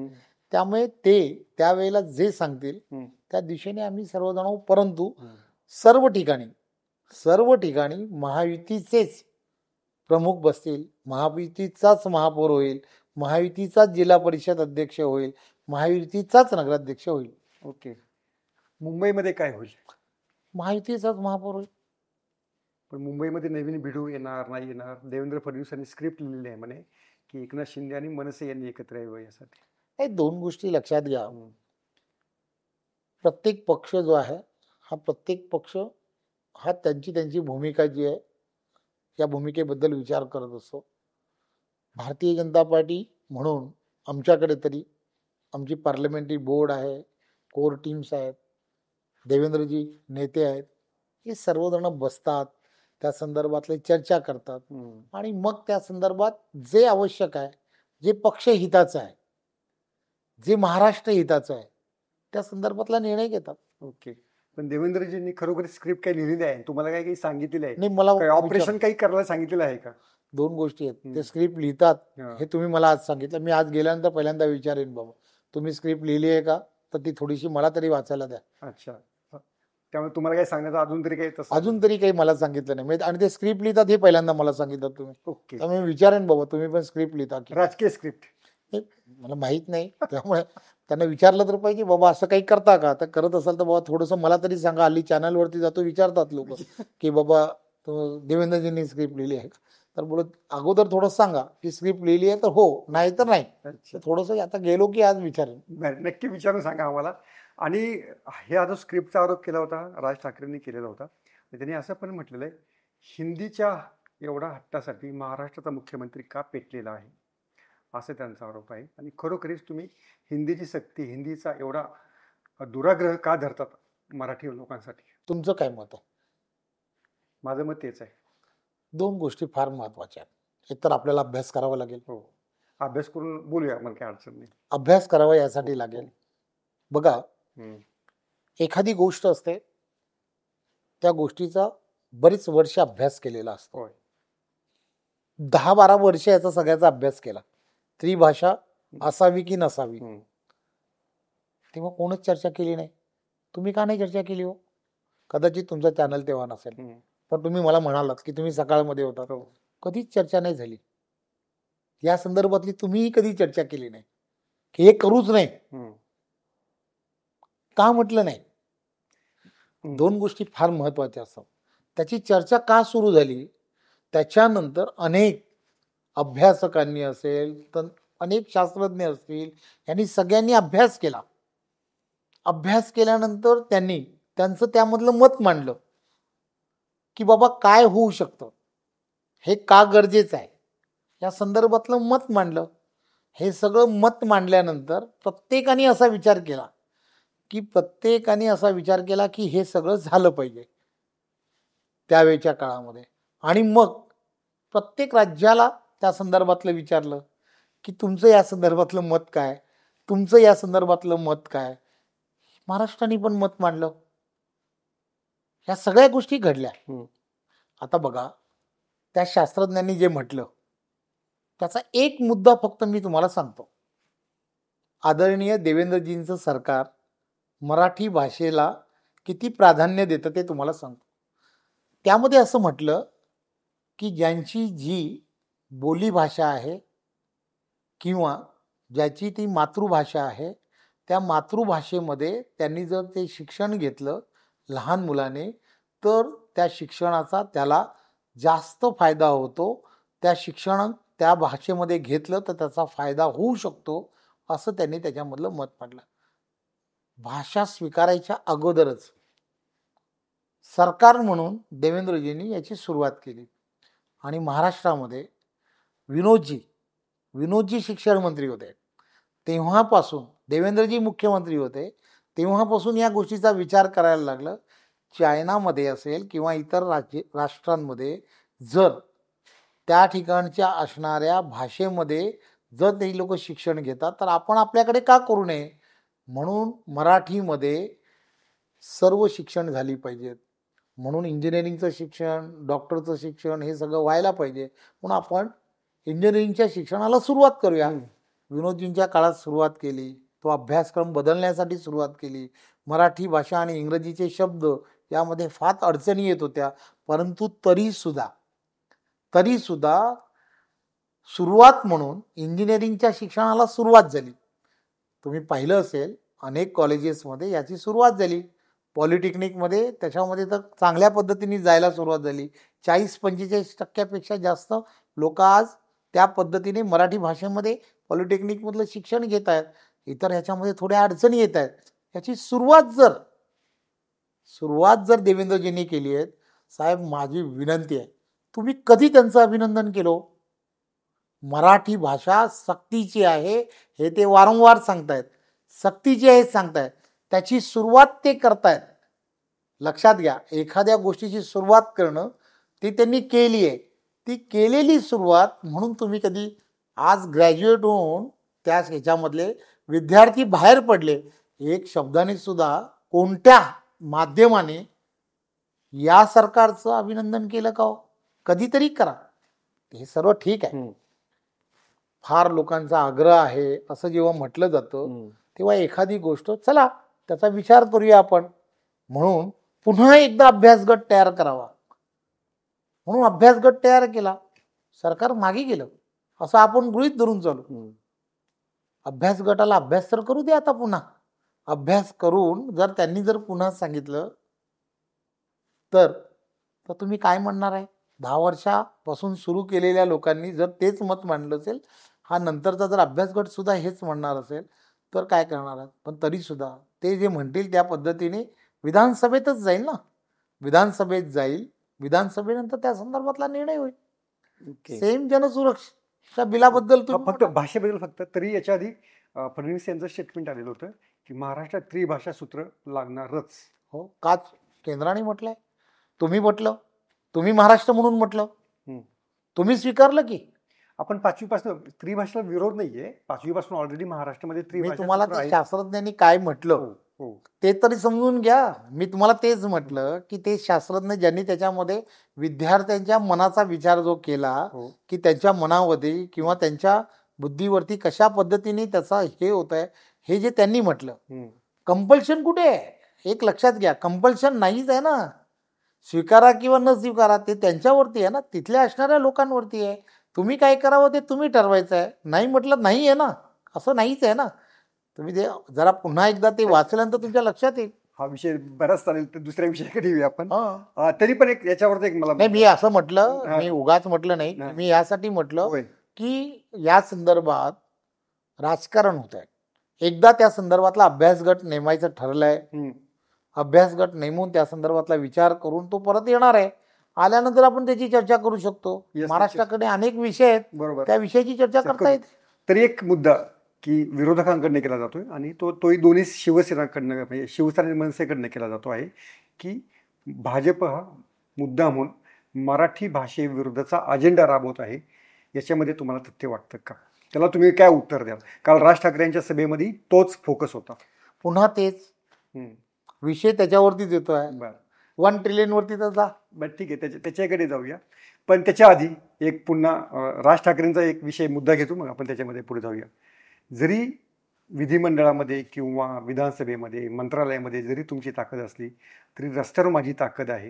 Speaker 2: त्यामुळे ते त्यावेळेला जे सांगतील त्या दिशेने आम्ही सर्वजण, परंतु सर्व ठिकाणी महायुतीचेच प्रमुख बसतील, महायुतीचाच महापौर होईल, महायुतीचाच जिल्हा परिषद अध्यक्ष होईल, महायुतीचाच नगराध्यक्ष होईल.
Speaker 1: ओके. मुंबईमध्ये काय होईल?
Speaker 2: महायुतीचाच महापौर होईल.
Speaker 1: पण मुंबईमध्ये नवीन भिडू येणार नाही येणार? देवेंद्र फडणवीसांनी स्क्रिप्ट लिहिलेली आहे म्हणे की एकनाथ शिंदे आणि मनसे यांनी एकत्र यावं यासाठी.
Speaker 2: हे दोन गोष्टी लक्षात घ्या. प्रत्येक पक्ष जो आहे हा प्रत्येक पक्ष हा त्यांची भूमिका जी आहे या भूमिकेबद्दल विचार करत असतो. भारतीय जनता पार्टी म्हणून आमच्याकडे तरी आमची पार्लमेंटरी बोर्ड आहे, कोर टीम्स आहेत, देवेंद्रजी नेते आहेत, हे सर्वजण बसतात, त्या संदर्भातले चर्चा करतात आणि मग त्या संदर्भात जे आवश्यक आहे, जे पक्ष हिताचं आहे, जे महाराष्ट्र हिताचं आहे त्या संदर्भातला निर्णय घेतात.
Speaker 1: ओके. पण देवेंद्रजींनी खरोखर स्क्रिप्ट काही लिहिलेली आहे? तुम्हाला काही सांगितलेलं आहे?
Speaker 2: नाही, मला
Speaker 1: ऑपरेशन काही करायला सांगितलेलं आहे का?
Speaker 2: दोन गोष्टी आहेत. ते स्क्रिप्ट लिहितात हे तुम्ही मला आज सांगितलं. मी आज गेल्यानंतर पहिल्यांदा विचारेन, बाबा तुम्ही स्क्रिप्ट लिहिली आहे का, तर ती थोडीशी मला तरी वाचायला द्या.
Speaker 1: अच्छा. त्यामुळे तुम्हाला काही सांगायचं
Speaker 2: अजून तरी काही मला सांगितलं नाही. आणि ते स्क्रिप्ट लिहितात हे पहिल्यांदा मला सांगितलं तुम्ही.
Speaker 1: ओके.
Speaker 2: त्यामुळे विचारेन, बाबा तुम्ही पण स्क्रिप्ट लिहिता की?
Speaker 1: राजकीय स्क्रिप्ट
Speaker 2: मला माहित नाही, त्यामुळे त्यांना विचारलं तर पाहिजे, बाबा असं काही करता का? तर करत असाल तर बाबा थोडंसं मला तरी सांगा. हल्ली चॅनलवरती जातो, विचारतात लोक की बाबा देवेंद्रजींनी स्क्रिप्ट लिहिली आहे का? तर बोलत अगोदर थोडं सांगा की स्क्रिप्ट लिहिली आहे तर हो, नाही तर नाही. थोडंसं आता गेलो की आज विचारेन.
Speaker 1: नक्की विचारून सांगा आम्हाला. आणि हे जो स्क्रिप्टचा आरोप केला होता राज ठाकरेंनी केलेला होता, त्यांनी असं पण म्हटलेलं आहे, हिंदीच्या एवढा हट्टासाठी महाराष्ट्राचा मुख्यमंत्री का पेटलेला आहे, असं त्यांचा आरोप आहे. आणि खरोखरीच तुम्ही हिंदीची सक्ती, हिंदीचा एवढा दुराग्रह का धरतात मराठी लोकांसाठी?
Speaker 2: तुमचं काय मत आहे?
Speaker 1: माझं मत तेच आहे.
Speaker 2: दोन गोष्टी फार महत्वाच्या आहेत. एक तर आपल्याला अभ्यास करावा लागेल.
Speaker 1: हो, अभ्यास करून बोलूया, मला काही अडचण नाही.
Speaker 2: अभ्यास करावा यासाठी लागेल. बघा, एखादी गोष्ट असते, त्या गोष्टीचा बरीच वर्ष अभ्यास केलेला असतो. 10-12 वर्ष याचा सगळ्याचा अभ्यास केला, त्रिभाषा असावी की नसावी, तेव्हा कोणच चर्चा केली नाही. तुम्ही का नाही चर्चा केली हो? कदाचित तुमचा चॅनल तेव्हा नसेल,
Speaker 1: हम्म.
Speaker 2: पण तुम्ही मला म्हणालात की तुम्ही सकाळमध्ये होतात.
Speaker 1: हो.
Speaker 2: कधीच चर्चा नाही झाली या संदर्भातली. तुम्हीही कधी चर्चा केली नाही की हे करूच नाही.
Speaker 1: हम्म.
Speaker 2: का म्हटलं नाही?
Speaker 1: हम्म.
Speaker 2: दोन गोष्टी फार महत्वाच्या असतात. त्याची चर्चा का सुरू झाली? त्याच्यानंतर अनेक अभ्यासकांनी असेल तर अनेक शास्त्रज्ञ असतील, यांनी सगळ्यांनी अभ्यास केला. अभ्यास केल्यानंतर त्यांनी त्यांचं त्यामधलं मत मांडलं की बाबा काय होऊ शकतं, हे का गरजेचं आहे, या संदर्भातलं मत मांडलं. हे सगळं मत मांडल्यानंतर प्रत्येकाने असा विचार केला की हे सगळं झालं पाहिजे त्यावेळच्या काळामध्ये. आणि मग प्रत्येक राज्याला त्या संदर्भातलं विचारलं की तुमचं या संदर्भातलं मत काय, तुमचं या संदर्भातलं मत काय. महाराष्ट्राने पण मत मांडलं. या सगळ्या गोष्टी घडल्या.
Speaker 1: हम्म.
Speaker 2: आता बघा, त्या शास्त्रज्ञांनी जे म्हटलं त्याचा एक मुद्दा फक्त मी तुम्हाला सांगतो. आदरणीय देवेंद्रजींचं सरकार मराठी भाषेला किती प्राधान्य देतं ते तुम्हाला सांगतो. त्यामध्ये असं म्हटलं की ज्यांची जी बोलीभाषा आहे किंवा ज्याची ती मातृभाषा आहे, त्या मातृभाषेमध्ये त्यांनी जर ते शिक्षण घेतलं लहान मुलाने, तर त्या शिक्षणाचा त्याला जास्त फायदा होतो. त्या शिक्षण त्या भाषेमध्ये घेतलं तर त्याचा फायदा होऊ शकतो, असं त्यांनी त्याच्यामधलं मत मांडलं. भाषा स्वीकारायच्या अगोदरच सरकार म्हणून देवेंद्रजींनी याची सुरुवात केली. आणि महाराष्ट्रामध्ये विनोदजी शिक्षण मंत्री होते. तेव्हापासून देवेंद्रजी मुख्यमंत्री होते, तेव्हापासून या गोष्टीचा विचार करायला लागलं. चायनामध्ये असेल किंवा इतर राष्ट्रांमध्ये जर त्या ठिकाणच्या असणाऱ्या भाषेमध्ये जर ते लोक शिक्षण घेतात, तर आपण आपल्याकडे का करू नये? म्हणून मराठीमध्ये सर्व शिक्षण झाली पाहिजेत. म्हणून इंजिनिअरिंगचं शिक्षण, डॉक्टरचं शिक्षण हे सगळं व्हायला पाहिजे. म्हणून आपण इंजिनिअरिंगच्या शिक्षणाला सुरुवात करूया. विनोदजींच्या काळात सुरुवात केली. तो अभ्यासक्रम बदलण्यासाठी सुरुवात केली. मराठी भाषा आणि इंग्रजीचे शब्द यामध्ये फार अडचणी येत होत्या, परंतु तरीसुद्धा सुरुवात म्हणून इंजिनिअरिंगच्या शिक्षणाला सुरुवात झाली. तुम्ही पाहिलं असेल अनेक कॉलेजेसमध्ये याची सुरुवात झाली. पॉलिटेक्निकमध्ये त्याच्यामध्ये तर चांगल्या पद्धतीने जायला सुरुवात झाली. 40-45% जास्त लोक आज त्या पद्धतीने मराठी भाषेमध्ये पॉलिटेक्निकमधलं शिक्षण घेत आहेत. इतर ह्याच्यामध्ये थोड्या अडचणी येत आहेत. याची सुरुवात जर देवेंद्रजींनी केली आहे, साहेब माझी विनंती आहे, तुम्ही कधी त्यांचं अभिनंदन केलं? मराठी भाषा सक्तीची आहे हे ते वारंवार सांगतायत. सक्तीची आहे सांगतायत, त्याची सुरुवात ते करतायत. लक्षात घ्या, एखाद्या गोष्टीची सुरुवात करणं ती त्यांनी केली आहे. ती केलेली सुरुवात म्हणून तुम्ही कधी आज ग्रॅज्युएट होऊन त्या ह्याच्यामधले विद्यार्थी बाहेर पडले, एक शब्दाने सुद्धा कोणत्या माध्यमाने या सरकारचं अभिनंदन केलं का हो? कधीतरी करा. हे सर्व ठीक आहे. फार लोकांचा आग्रह आहे असं जेव्हा म्हटलं जातं, तेव्हा एखादी गोष्ट चला त्याचा विचार करूया आपण म्हणून पुन्हा एकदा अभ्यासगट तयार करावा. म्हणून अभ्यासगट तयार केला. सरकार मागे गेलं असं आपण गृहीत धरून चालू. अभ्यास गटाला अभ्यास तर करू दे. आता पुन्हा अभ्यास करून जर त्यांनी पुन्हा सांगितलं तर तुम्ही काय म्हणणार आहे? 10 वर्षापासून सुरू केलेल्या लोकांनी जर तेच मत मांडलं असेल, हा नंतरचा जर अभ्यासगट सुद्धा हेच म्हणणार असेल, तर काय करणार आहे? पण तरी सुद्धा ते जे म्हणतील त्या पद्धतीने विधानसभेतच जाईल ना. विधानसभेत जाईल. विधानसभेनंतर त्या संदर्भातला निर्णय होईल. सेम जनसुरक्षा बिलाबद्दल
Speaker 1: फक्त भाषेबद्दल फक्त तरी याच्या आधी फडणवीस यांचं स्टेटमेंट आलेलं होतं की महाराष्ट्रात त्रिभाषा सूत्र लागणारच.
Speaker 2: हो, काच केंद्राने म्हटलंय, तुम्ही म्हटलं, तुम्ही महाराष्ट्र म्हणून म्हटलं, तुम्ही स्वीकारलं की
Speaker 1: आपण 5वी पासून त्रिभाषेला विरोध नाहीये. 5वी पासून ऑलरेडी महाराष्ट्रामध्ये त्रिभाषा.
Speaker 2: तुम्हाला ते शास्त्रज्ञांनी काय म्हटलं ते तरी समजून घ्या. मी तुम्हाला तेच म्हटलं की ते शास्त्रज्ञ ज्यांनी त्याच्यामध्ये विद्यार्थ्यांच्या मनाचा विचार जो केला की त्यांच्या मनामध्ये किंवा त्यांच्या बुद्धीवरती कशा पद्धतीने त्याचा हे होत आहे, हे जे त्यांनी म्हटलं, कंपल्शन कुठे आहे? एक लक्षात घ्या, कंपल्शन नाहीच आहे ना. स्वीकारा किंवा न स्वीकारा ते त्यांच्यावरती आहे ना, तिथल्या असणाऱ्या लोकांवरती आहे. तुम्ही काय करावं ते तुम्ही ठरवायचं आहे. नाही म्हटलं नाही आहे ना, असं नाहीच आहे ना. तुम्ही ते जरा पुन्हा एकदा ते वाचल्यानंतर तुमच्या लक्षात येईल.
Speaker 1: हा विषय बराच चालेल, तर दुसऱ्या विषयाकडे येऊया आपण.
Speaker 2: हा.
Speaker 1: तरी पण एक याच्यावरती एक मला
Speaker 2: नाही, मी असं म्हटलं,
Speaker 1: हा.
Speaker 2: मी उगाच म्हटलं नाही,
Speaker 1: हा.
Speaker 2: मी यासाठी म्हटलं
Speaker 1: होय.
Speaker 2: की या संदर्भात राजकारण होत आहे. एकदा त्या संदर्भातला अभ्यास गट नेमायचं ठरलंय.
Speaker 1: हम्म.
Speaker 2: अभ्यास गट नेमून त्या संदर्भातला विचार करून तो परत येणार आहे. आल्यानंतर आपण त्याची चर्चा करू शकतो.
Speaker 1: Yes,
Speaker 2: महाराष्ट्राकडे अनेक विषय आहेत,
Speaker 1: बरोबर.
Speaker 2: त्या विषयाची चर्चा करता येते.
Speaker 1: तरी एक मुद्दा की विरोधकांकडनं केला जातोय आणि तोही दोन्ही शिवसेनाकडनं, म्हणजे शिवसेना आणि मनसेकडनं केला जातो आहे की भाजप हा मुद्दा म्हणून मराठी भाषेविरुद्धचा अजेंडा राबवत आहे. याच्यामध्ये तुम्हाला तथ्य वाटतं का? त्याला तुम्ही काय उत्तर द्याल? काल राज ठाकरे यांच्या सभेमध्ये तोच फोकस होता.
Speaker 2: पुन्हा तेच विषय त्याच्यावरतीच येतोय.
Speaker 1: बरं
Speaker 2: 1 ट्रिलियन वरती तर जा.
Speaker 1: बरं, ठीक आहे, त्याच्याकडे जाऊया. पण त्याच्या आधी एक पुन्हा राज ठाकरेंचा एक विषय मुद्दा घेतो, मग आपण त्याच्यामध्ये पुढे जाऊया. जरी विधिमंडळामध्ये किंवा विधानसभेमध्ये, मंत्रालयामध्ये जरी तुमची ताकद असली तरी रस्त्यावर माझी ताकद आहे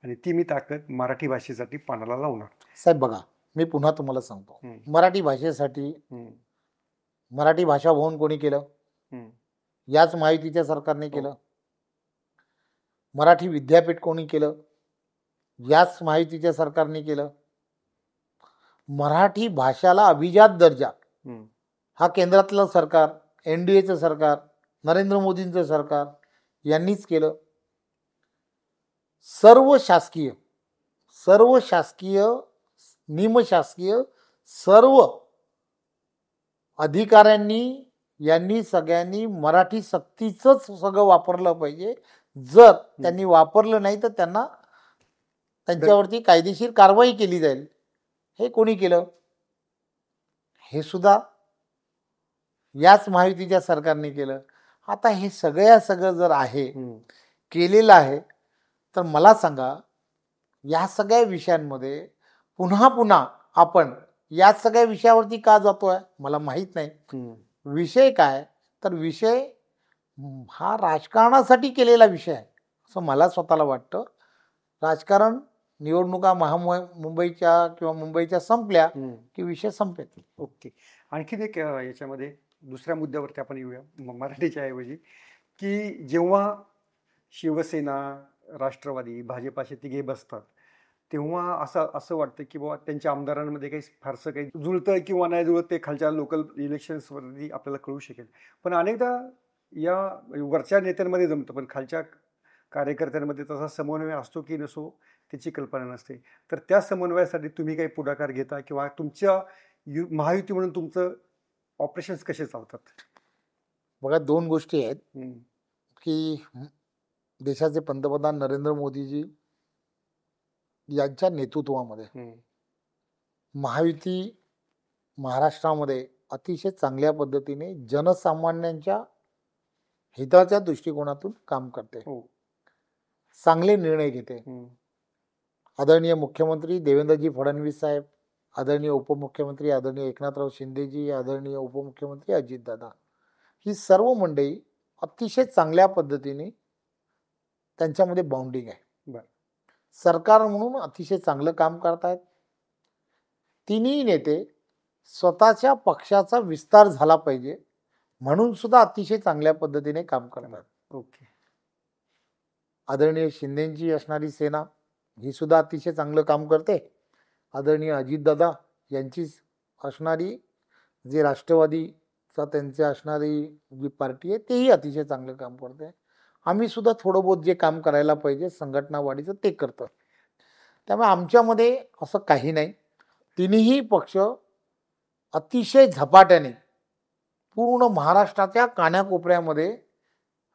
Speaker 1: आणि ती मी ताकद मराठी भाषेसाठी पानाला लावणार.
Speaker 2: साहेब बघा, मी पुन्हा तुम्हाला सांगतो, मराठी भाषेसाठी मराठी भाषा भवन कोणी केलं? याच महायुतीच्या सरकारने केलं. मराठी विद्यापीठ कोणी केलं? याच महायुतीच्या सरकारने केलं. मराठी भाषाला अभिजात दर्जा हा केंद्रातलं सरकार, NDAचं सरकार, नरेंद्र मोदींचं सरकार यांनीच केलं. सर्व शासकीय, निमशासकीय सर्व अधिकाऱ्यांनी यांनी सगळ्यांनी मराठी सक्तीचंच सगळं वापरलं पाहिजे. जर त्यांनी वापरलं नाही तर त्यांच्यावरती कायदेशीर कारवाई केली जाईल. हे कोणी केलं? हे सुद्धा याच महायुतीच्या सरकारने केलं. आता हे सगळं जर आहे, केलेलं आहे, तर मला सांगा, या सगळ्या विषयांमध्ये पुन्हा आपण या सगळ्या विषयावरती का जातोय मला माहीत नाही. विषय काय, तर विषय हा राजकारणासाठी केलेला विषय आहे असं मला स्वतःला वाटतं. राजकारण, निवडणुका मुंबईच्या किंवा मुंबईच्या संपल्या की विषय संपेल.
Speaker 1: ओके. आणखीन एक याच्यामध्ये दुसऱ्या मुद्द्यावरती आपण येऊया मराठीच्या ऐवजी, की जेव्हा शिवसेना, राष्ट्रवादी, भाजपाचे तिघे बसतात तेव्हा असं वाटतं की बाबा त्यांच्या आमदारांमध्ये काही फारसं काही जुळतं किंवा नाही जुळत ते खालच्या लोकल इलेक्शन्सवरती आपल्याला कळू शकेल. पण अनेकदा या वरच्या नेत्यांमध्ये जमतं, पण खालच्या कार्यकर्त्यांमध्ये तसा समन्वय असतो की नसो त्याची कल्पना नसते. तर त्या समन्वयासाठी तुम्ही काही पुढाकार घेता किंवा तुमच्या महायुती म्हणून तुमचं ऑपरेशन्स कसे चालतात?
Speaker 2: बघा, 2 गोष्टी आहेत की देशाचे पंतप्रधान नरेंद्र मोदीजी यांच्या नेतृत्वामध्ये महायुती महाराष्ट्रामध्ये अतिशय चांगल्या पद्धतीने जनसामान्यांच्या हिताच्या दृष्टिकोनातून काम करते. चांगले निर्णय घेते. आदरणीय मुख्यमंत्री देवेंद्रजी फडणवीस साहेब, आदरणीय उपमुख्यमंत्री आदरणीय एकनाथराव शिंदेजी, आदरणीय उपमुख्यमंत्री अजितदादा, ही सर्व मंडळी अतिशय चांगल्या पद्धतीने त्यांच्यामध्ये बाउंडिंग आहे. सरकार म्हणून अतिशय चांगलं काम करतायत. तिन्ही नेते स्वतःच्या पक्षाचा विस्तार झाला पाहिजे म्हणून सुद्धा अतिशय चांगल्या पद्धतीने काम करतात.
Speaker 1: ओके.
Speaker 2: आदरणीय शिंदेची असणारी सेना ही सुद्धा अतिशय चांगलं काम करते. आदरणीय अजितदादा यांची असणारी जी राष्ट्रवादीचा त्यांची असणारी जी पार्टी आहे तेही अतिशय चांगलं काम करते. आम्ही सुद्धा थोडं बहुत जे काम करायला पाहिजे संघटना वाढीचं ते करतो. त्यामुळे आमच्यामध्ये असं काही नाही. तिन्ही पक्ष अतिशय झपाट्याने पूर्ण महाराष्ट्राच्या कानाकोपऱ्यामध्ये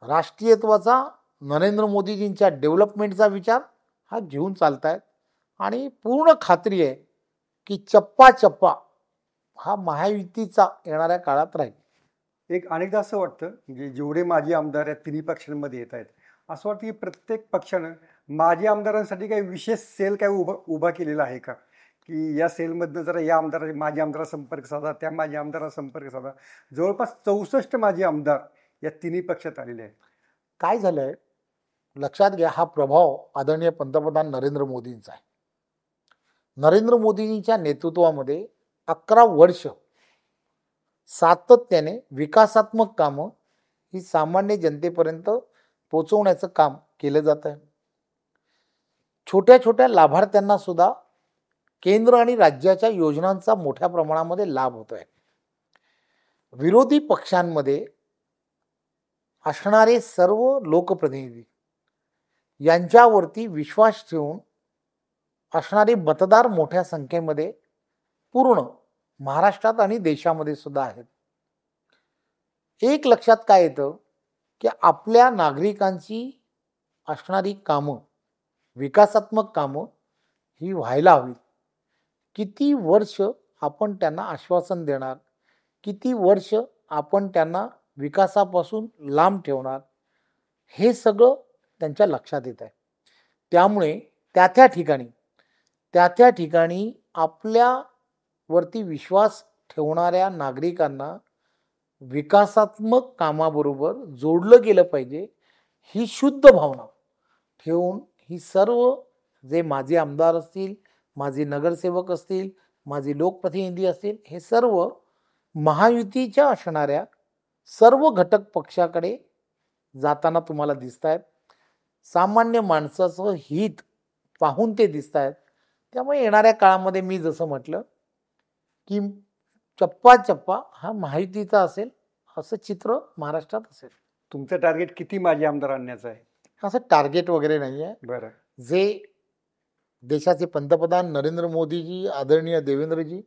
Speaker 2: राष्ट्रीयत्वाचा, नरेंद्र मोदीजींच्या डेव्हलपमेंटचा विचार हा घेऊन चालतायत आणि पूर्ण खात्री आहे की चप्पा हा महायुतीचा येणाऱ्या काळात राहील.
Speaker 1: एक अनेकदा असं वाटतं म्हणजे जेवढे माजी आमदार या तिन्ही पक्षांमध्ये येत आहेत, असं वाटतं की प्रत्येक पक्षानं माजी आमदारांसाठी काही विशेष सेल काय उभा केलेला आहे का, की या सेलमधनं जरा या माजी आमदाराला संपर्क साधा, त्या माजी आमदाराला संपर्क साधा. जवळपास 64 माजी आमदार या तिन्ही पक्षात आलेले आहेत.
Speaker 2: काय झालंय, लक्षात घ्या, हा प्रभाव आदरणीय पंतप्रधान नरेंद्र मोदींचा आहे. नरेंद्र मोदींच्या नेतृत्वामध्ये 11 वर्ष सातत्याने विकासात्मक कामं ही सामान्य जनतेपर्यंत पोहोचवण्याचं काम केलं जात आहे. छोट्या छोट्या लाभार्थ्यांना सुद्धा केंद्र आणि राज्याच्या योजनांचा मोठ्या प्रमाणामध्ये लाभ होत आहे. विरोधी पक्षांमध्ये असणारे सर्व लोकप्रतिनिधी यांच्यावरती विश्वास ठेवून असणारे मतदार मोठ्या संख्येमध्ये पूर्ण महाराष्ट्रात आणि देशामध्ये सुद्धा आहेत. एक लक्षात काय येतं की आपल्या नागरिकांची असणारी कामं, विकासात्मक कामं ही व्हायला हवीत. किती वर्ष आपण त्यांना आश्वासन देणार, किती वर्ष आपण त्यांना विकासापासून लांब ठेवणार, हे सगळं त्यांच्या लक्षात येत आहे. त्यामुळे त्या ठिकाणी आपल्यावरती विश्वास ठेवणाऱ्या नागरिकांना विकासात्मक कामाबरोबर जोडलं गेलं पाहिजे, ही शुद्ध भावना ठेवून ही सर्व जे माजी आमदार असतील, माजी नगरसेवक असतील, माजी लोकप्रतिनिधी असतील, हे सर्व महायुतीच्या असणाऱ्या सर्व घटक पक्षाकडे जाताना तुम्हाला दिसत आहेत. सामान्य माणसाचं हित पाहून ते दिसत आहेत. त्यामुळे येणाऱ्या काळामध्ये मी जसं म्हटलं की चप्पा हा महायुतीचा असेल, असं चित्र महाराष्ट्रात असेल.
Speaker 1: तुमचं टार्गेट किती माजी आमदार आणण्याचं आहे?
Speaker 2: असं टार्गेट वगैरे नाही आहे.
Speaker 1: बरं.
Speaker 2: जे देशाचे पंतप्रधान नरेंद्र मोदीजी, आदरणीय देवेंद्रजी,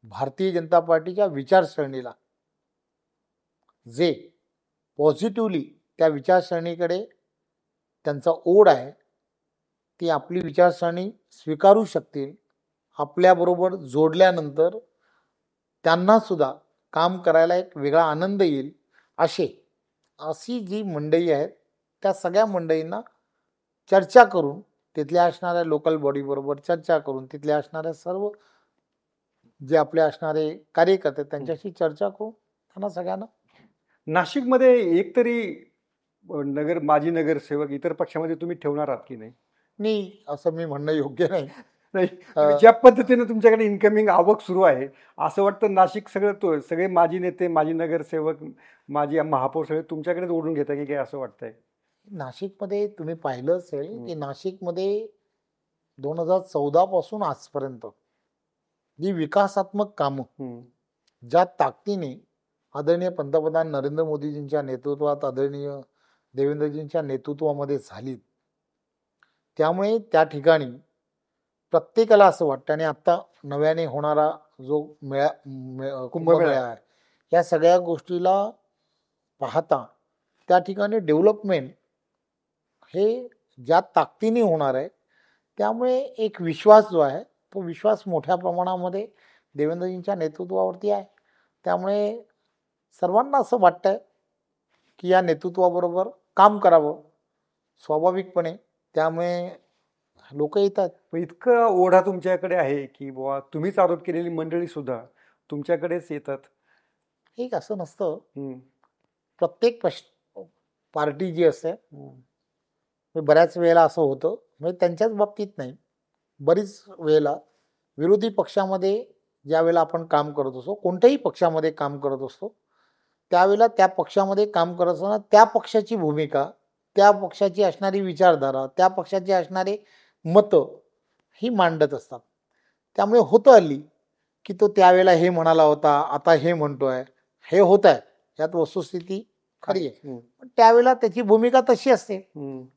Speaker 2: भारतीय जनता पार्टीच्या विचारसरणीला जे पॉझिटिव्हली त्या विचारसरणीकडे त्यांचा ओढ आहे, ती आपली विचारसरणी स्वीकारू शकतील. आपल्याबरोबर जोडल्यानंतर त्यांना सुद्धा काम करायला एक वेगळा आनंद येईल, अशी जी मंडळी आहेत त्या सगळ्या मंडळींना चर्चा करून, तिथल्या असणाऱ्या लोकल बॉडीबरोबर चर्चा करून, तिथल्या असणाऱ्या सर्व जे आपले असणारे कार्यकर्ते त्यांच्याशी चर्चा करून त्यांना सगळ्यांना.
Speaker 1: नाशिकमध्ये एकतरी माजी नगरसेवक इतर पक्षामध्ये तुम्ही ठेवणार आहात की नाही?
Speaker 2: नाही, असं मी म्हणणं योग्य नाही.
Speaker 1: नाही, ज्या पद्धतीने तुमच्याकडे इन्कमिंग आवक सुरू आहे, असं वाटतं नाशिक सगळे माजी नेते, माजी नगरसेवक, माजी महापौर सगळे तुमच्याकडेच ओढून घेतात की काय, असं वाटतंय?
Speaker 2: नाशिकमध्ये तुम्ही पाहिलं असेल की नाशिकमध्ये 2014 पासून आजपर्यंत जी विकासात्मक कामं ज्या ताकदीने आदरणीय पंतप्रधान नरेंद्र मोदीजींच्या नेतृत्वात, आदरणीय देवेंद्रजींच्या नेतृत्वामध्ये झाली, त्यामुळे त्या ठिकाणी प्रत्येकाला असं वाटतं. आणि आता नव्याने होणारा जो कुंभमेळा आहे, या सगळ्या गोष्टीला पाहता त्या ठिकाणी डेव्हलपमेंट हे ज्या ताकदीने होणार आहे, त्यामुळे एक विश्वास जो आहे तो विश्वास मोठ्या प्रमाणामध्ये देवेंद्रजींच्या नेतृत्वावरती आहे. त्यामुळे सर्वांना असं वाटतंय की या नेतृत्वाबरोबर काम करावं स्वाभाविकपणे. त्यामुळे लोक येतात.
Speaker 1: पण इतकं ओढा तुमच्याकडे आहे की बुवा तुम्हीच आरोप केलेली मंडळी सुद्धा तुमच्याकडेच येतात?
Speaker 2: एक असं नसतं. प्रत्येक पार्टी जी असते, बऱ्याच वेळेला असं होतं, म्हणजे त्यांच्याच बाबतीत नाही, बरीच वेळेला विरोधी पक्षामध्ये ज्या वेळेला आपण काम करत असतो, कोणत्याही पक्षामध्ये काम करत असतो, त्यावेळेला त्या पक्षामध्ये काम करत असताना त्या पक्षाची भूमिका, त्या पक्षाची असणारी विचारधारा, त्या पक्षाची असणारे मतं ही मांडत असतात. त्यामुळे होतं हल्ली की तो त्यावेळेला हे म्हणाला होता, आता हे म्हणतोय, हे होत आहे, यात वस्तुस्थिती खरी आहे. पण त्यावेळेला त्याची भूमिका तशी असते.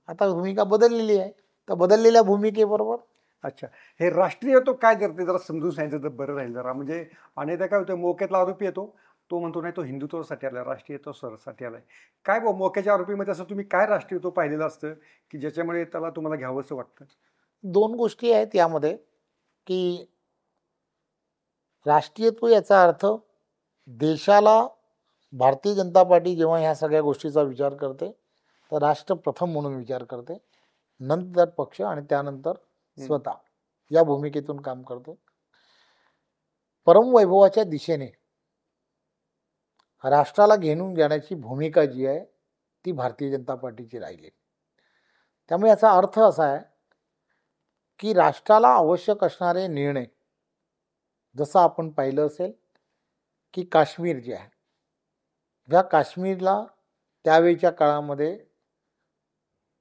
Speaker 2: आता भूमिका बदललेली आहे, तर बदललेल्या भूमिकेबरोबर.
Speaker 1: अच्छा, हे राष्ट्रीय तो काय करते जरा समजून सांगितलं तर बरं राहील जरा. म्हणजे अनेकदा काय होतं, मोक्यातला आरोपी येतो, तो म्हणतो नाही तो हिंदुत्वासाठी आलाय, राष्ट्रीयत्वासाठी आलाय. काय मोक्याच्या आरोपीमध्ये असं तुम्ही काय राष्ट्रीयत्व पाहिलेलं असतं की ज्याच्यामुळे त्याला तुम्हाला घ्यावंसं वाटतं?
Speaker 2: दोन गोष्टी आहेत यामध्ये की राष्ट्रीयत्व याचा अर्थ देशाला भारतीय जनता पार्टी जेव्हा ह्या सगळ्या गोष्टीचा विचार करते तर राष्ट्र प्रथम म्हणून विचार करते, नंतर पक्ष आणि त्यानंतर स्वतः, या भूमिकेतून काम करते. परमवैभवाच्या दिशेने राष्ट्राला घेऊन जाण्याची भूमिका जी आहे ती भारतीय जनता पार्टीची राहिली. त्यामुळे याचा अर्थ असा आहे की राष्ट्राला आवश्यक असणारे निर्णय, जसं आपण पाहिलं असेल की काश्मीर जे आहे, ज्या काश्मीरला त्यावेळच्या काळामध्ये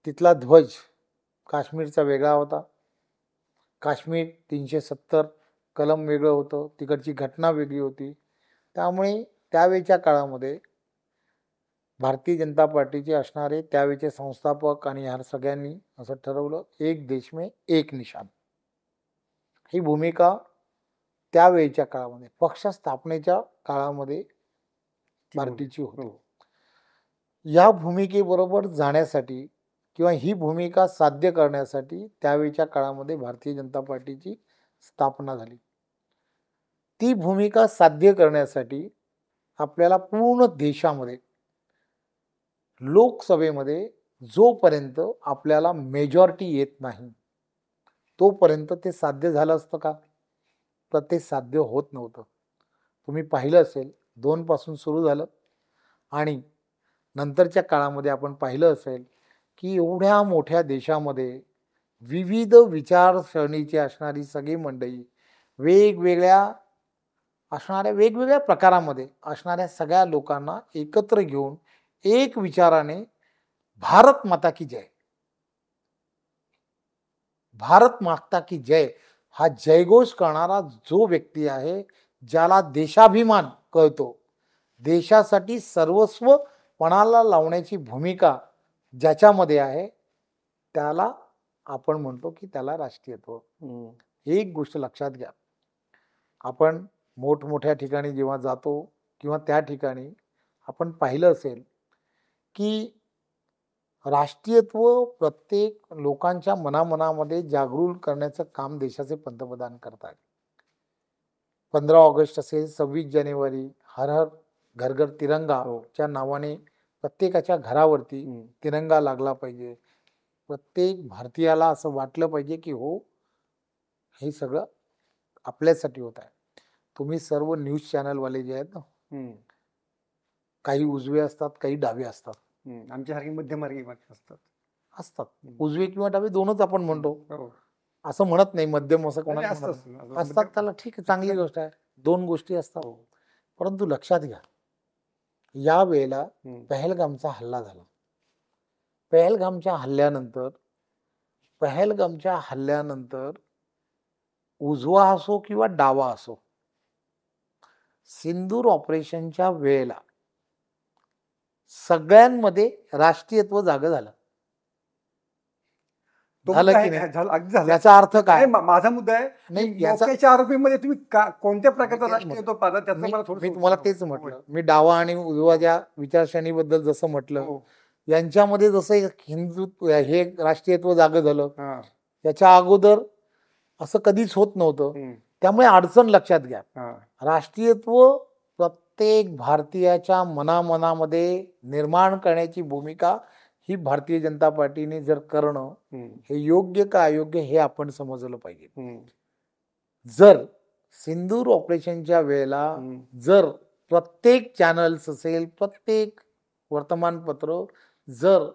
Speaker 2: तिथला ध्वज काश्मीरचा वेगळा होता, काश्मीर 370 कलम वेगळं होतं, तिकडची घटना वेगळी होती. त्यामुळे त्यावेळच्या काळामध्ये भारतीय जनता पार्टीचे असणारे त्यावेळचे संस्थापक आणि ह्या सगळ्यांनी असं ठरवलं, एक देश में एक निशान. ही भूमिका त्यावेळच्या काळामध्ये पक्ष स्थापनेच्या काळामध्ये पार्टीची होती. या भूमिकेबरोबर जाण्यासाठी किंवा ही भूमिका साध्य करण्यासाठी त्यावेळच्या काळामध्ये भारतीय जनता पार्टीची स्थापना झाली. ती भूमिका साध्य करण्यासाठी आपल्याला पूर्ण देशामध्ये लोकसभेमध्ये जोपर्यंत आपल्याला मेजॉरिटी येत नाही तोपर्यंत ते साध्य झालं असतं का? तर ते साध्य होत नव्हतं. तुम्ही पाहिलं असेल 2 पासून सुरू झालं आणि नंतरच्या काळामध्ये आपण पाहिलं असेल की एवढ्या मोठ्या देशामध्ये विविध विचारसरणीची असणारी सगळी मंडळी, वेगवेगळ्या प्रकारामध्ये असणाऱ्या सगळ्या लोकांना एकत्र घेऊन एक विचाराने भारत माता की जय, भारत माता की जय हा जयघोष करणारा जो व्यक्ती आहे, ज्याला देशाभिमान कळतो, देशासाठी सर्वस्व पणाला लावण्याची भूमिका ज्याच्यामध्ये आहे, त्याला आपण म्हणतो की त्याला राष्ट्रीयत्व. एक गोष्ट लक्षात घ्या, आपण मोठमोठ्या ठिकाणी जेव्हा जातो किंवा त्या ठिकाणी आपण पाहिलं असेल की राष्ट्रीयत्व प्रत्येक लोकांच्या मनामध्ये जागृत करण्याचं काम देशाचे पंतप्रधान करतात. 15 ऑगस्ट असेल, 26 जानेवारी, हर हर घर घर तिरंगा च्या नावाने प्रत्येकाच्या घरावरती तिरंगा लागला पाहिजे. प्रत्येक भारतीयाला असं वाटलं पाहिजे की हो, हे सगळं आपल्यासाठी होत आहे. तुम्ही सर्व न्यूज चॅनलवाले जे आहेत ना, काही उजवे असतात, काही डावे असतात.
Speaker 1: आमच्यासारखी मध्यमार्गी असतात.
Speaker 2: उजवे किंवा डावे दोनच आपण म्हणतो, असं म्हणत नाही मध्यम असं कोणाला असतात. त्याला ठीक आहे, चांगली गोष्ट आहे, 2 गोष्टी असतात. परंतु लक्षात घ्या, या वेळेला पहलगामचा हल्ला झाला. पहलगामच्या हल्ल्यानंतर उजवा असो किंवा डावा असो, सिंदूर ऑपरेशनच्या वेळेला सगळ्यांमध्ये राष्ट्रीयत्व जागं झालं. याचा अर्थ काय?
Speaker 1: माझा मुद्दा आहे नाही, याच्या आरोपीमध्ये तुम्ही कोणत्या प्रकारचा राष्ट्रीयत्व पाहता, त्याचं मला थोडं.
Speaker 2: मी तुम्हाला तेच म्हटलं, मी डावा आणि उजवाच्या विचारसरणीबद्दल जसं म्हटलं, यांच्यामध्ये जसं हिंदुत्व हे राष्ट्रीयत्व जागं झालं, याच्या अगोदर असं कधीच होत नव्हतं. त्यामुळे अडचण लक्षात घ्या, राष्ट्रीयत्व प्रत्येक भारतीयाच्या मनामध्ये निर्माण करण्याची भूमिका ही भारतीय जनता पार्टीने जर करणं हे योग्य का अयोग्य हे आपण समजलं पाहिजे. जर सिंदूर ऑपरेशनच्या वेळेला जर प्रत्येक चॅनल्स असेल, प्रत्येक वर्तमानपत्र जर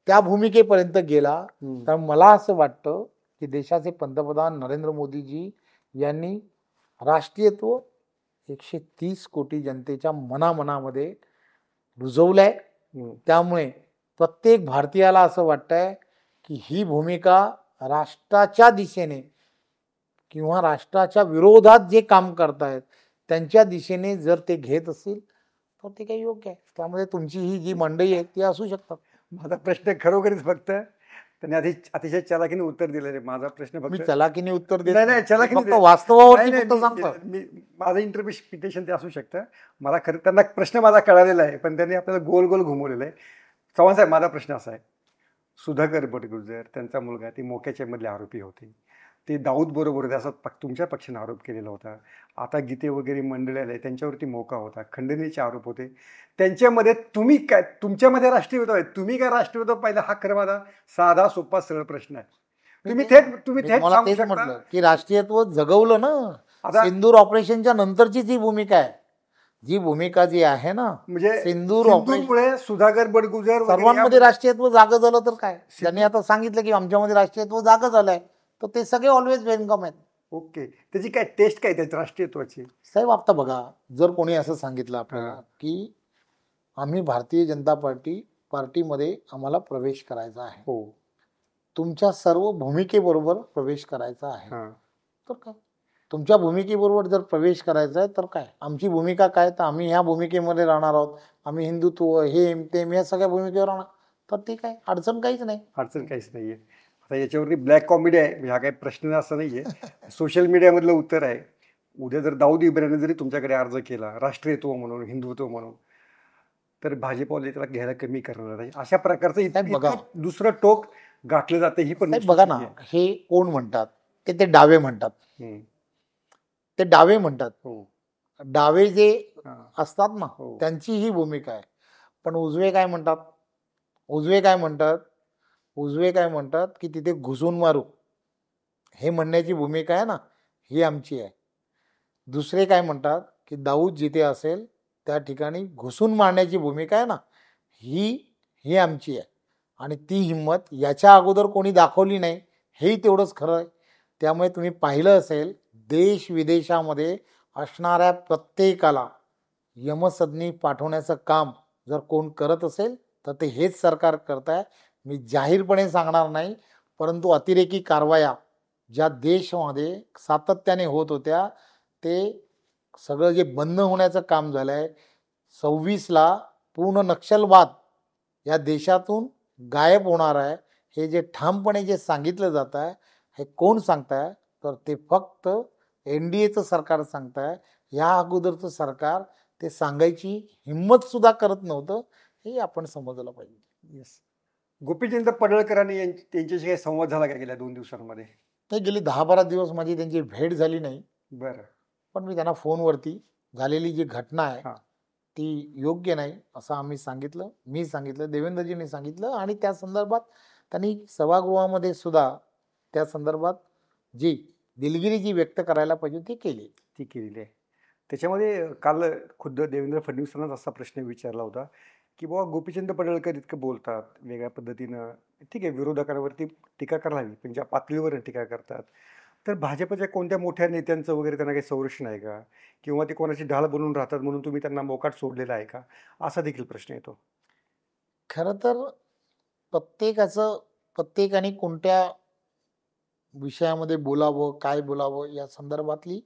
Speaker 2: त्या भूमिकेपर्यंत गेला, तर मला असं वाटतं की देशाचे पंतप्रधान नरेंद्र मोदीजी यांनी राष्ट्रीयत्व 130 कोटी जनतेच्या मनामध्ये रुजवलंय. त्यामुळे प्रत्येक भारतीयाला असं वाटतंय की ही भूमिका राष्ट्राच्या दिशेने किंवा राष्ट्राच्या विरोधात जे काम करतायत त्यांच्या दिशेने जर ते घेत असतील तर ते काही योग्य आहे. त्यामध्ये तुमची ही जी मंडळी आहे ती असू शकतात.
Speaker 1: माझा प्रश्न खरोखरीच फक्त त्यांनी अतिशय चलाकीने उत्तर दिलेलं. माझा प्रश्न
Speaker 2: मी चलाकीने उत्तर देत
Speaker 1: नाही, चलाकीने
Speaker 2: वास्तवावरती सांगतो.
Speaker 1: माझं इंटरप्रिटेशन ते असू शकतं. मला खरं त्यांना प्रश्न माझा कळालेला आहे, पण त्यांनी आपल्याला गोल घुमवलेलं आहे. चव्हाण साहेब, माझा प्रश्न असा आहे, सुधाकर बटगुजर त्यांचा मुलगा ते मोक्याचे मधले आरोपी होते, ते दाऊद बरोबर असा तुमच्या पक्षाने आरोप केलेला होता. आता गीते वगैरे मंडळी आले त्यांच्यावरती मोका होता, खंडणीचे आरोप होते. त्यांच्यामध्ये तुम्ही काय, तुमच्यामध्ये राष्ट्रीयत्व आहे, तुम्ही काय राष्ट्रीयत्व पाहिलं? हा खरं माझा साधा सोपा सरळ प्रश्न आहे. तुम्ही थेट सांगू शकता
Speaker 2: की राष्ट्रीयत्व जगवलं ना. सिंदूर ऑपरेशनच्या नंतरची ती भूमिका आहे. जी भूमिका जी आहे ना,
Speaker 1: म्हणजे
Speaker 2: सिंदूर ऑपरेशन
Speaker 1: सिंदूरमुळे सुधाकर बडगुजर वगैरे
Speaker 2: सर्वांमध्ये
Speaker 1: या-
Speaker 2: राष्ट्रीयत्व जागं झालं तर काय, त्यांनी आता सांगितलं की आमच्यामध्ये राष्ट्रीयत्व जागं झालंय, तर ते सगळे ऑलवेज वेलकम आहेत.
Speaker 1: ओके, त्याची काय टेस्ट काय त्याची राष्ट्रीयत्वाची?
Speaker 2: साहेब आता बघा, जर कोणी असं सांगितलं आपल्याला
Speaker 1: हा.
Speaker 2: की आम्ही भारतीय जनता पार्टीमध्ये आम्हाला प्रवेश करायचा आहे,
Speaker 1: हो.
Speaker 2: तुमच्या सर्व भूमिकेबरोबर प्रवेश करायचा आहे,
Speaker 1: हा.
Speaker 2: तर काय, तुमच्या भूमिकेबरोबर जर प्रवेश करायचा आहे तर काय, आमची भूमिका काय, तर आम्ही ह्या भूमिकेमध्ये राहणार आहोत, आम्ही हिंदुत्व हे ते या सगळ्या भूमिकेवर राहणार, तर ठीक आहे, अडचण काहीच नाही.
Speaker 1: अडचण काहीच नाहीये. आता याच्यावरती ब्लॅक कॉमेडी आहे, हा काही प्रश्न असं नाहीये. सोशल मीडियामधलं उत्तर आहे. उद्या जर दाऊद इब्राहिमने जरी तुमच्याकडे अर्ज केला राष्ट्रीयत्व म्हणून, हिंदुत्व म्हणून, तर भाजपवाले त्याला घ्यायला कमी करणार आहे. अशा प्रकारचं
Speaker 2: साहेब बघा.
Speaker 1: इतकं दुसरं टोक गाठलं जाते, ही पण
Speaker 2: साहेब बघा ना,
Speaker 1: वस्तुस्थिती आहे.
Speaker 2: हे कोण म्हणतात, ते डावे म्हणतात,
Speaker 1: हम्म.
Speaker 2: ते डावे म्हणतात,
Speaker 1: हो.
Speaker 2: डावे जे
Speaker 1: हा.
Speaker 2: असतात ना,
Speaker 1: हो.
Speaker 2: त्यांची ही भूमिका आहे. पण उजवे काय म्हणतात, उजवे काय म्हणतात की तिथे घुसून मारू, हे म्हणण्याची भूमिका आहे ना, ही आमची आहे. दुसरे काय म्हणतात की दाऊद जिथे असेल त्या ठिकाणी घुसून मारण्याची भूमिका आहे ना, ही आमची आहे. आणि ती हिंमत याच्या अगोदर कोणी दाखवली नाही, हेही तेवढंच खरं आहे. त्यामुळे तुम्ही पाहिलं असेल, देश विदेशामध्ये असणाऱ्या प्रत्येकाला यमसदनी पाठवण्याचं काम जर कोण करत असेल तर ते हेच सरकार करत आहे. मी जाहीरपणे सांगणार नाही, परंतु अतिरेकी कारवाया ज्या देशामध्ये सातत्याने होत होत्या, ते सगळं जे बंद होण्याचं काम झालं आहे. 26ला पूर्ण नक्षलवाद या देशातून गायब होणार आहे, हे जे ठामपणे जे सांगितलं जात आहे, हे कोण सांगताय, तर ते फक्त NDAचं सरकार सांगताय. या अगोदरचं सरकार ते सांगायची हिंमत सुद्धा करत नव्हतं, हे आपण समजलं पाहिजे.
Speaker 1: येस. गोपीचंद पडळकरांनी त्यांच्याशी काही संवाद झाला का गेल्या 2 दिवसांमध्ये?
Speaker 2: ते गेली 10-12 दिवस माझी त्यांची भेट झाली नाही,
Speaker 1: बरं.
Speaker 2: पण मी त्यांना फोनवरती झालेली जी घटना आहे
Speaker 1: हा.
Speaker 2: ती योग्य नाही असं आम्ही सांगितलं, मी सांगितलं, देवेंद्रजींनी सांगितलं, आणि त्या संदर्भात त्यांनी सभागृहामध्ये सुद्धा त्या संदर्भात जी दिलगिरी जी व्यक्त करायला पाहिजे ती केली.
Speaker 1: ती केलेली आहे. त्याच्यामध्ये काल खुद्द देवेंद्र फडणवीसांनाच असा प्रश्न विचारला होता की बाबा गोपीचंद पडळकर इतकं बोलतात वेगळ्या पद्धतीनं, ठीक आहे, विरोधकांवरती टीका करायला हवी, पण ज्या पातळीवर टीका करतात, तर भाजपच्या कोणत्या मोठ्या नेत्यांचं वगैरे त्यांना काही संरक्षण आहे का, किंवा ते कोणाची ढाल बनून राहतात म्हणून तुम्ही त्यांना मोकाट सोडलेला आहे का, असा देखील प्रश्न येतो.
Speaker 2: खरं तर प्रत्येकाने कोणत्या विषयामध्ये बोलावं, काय बोलावं, या संदर्भातली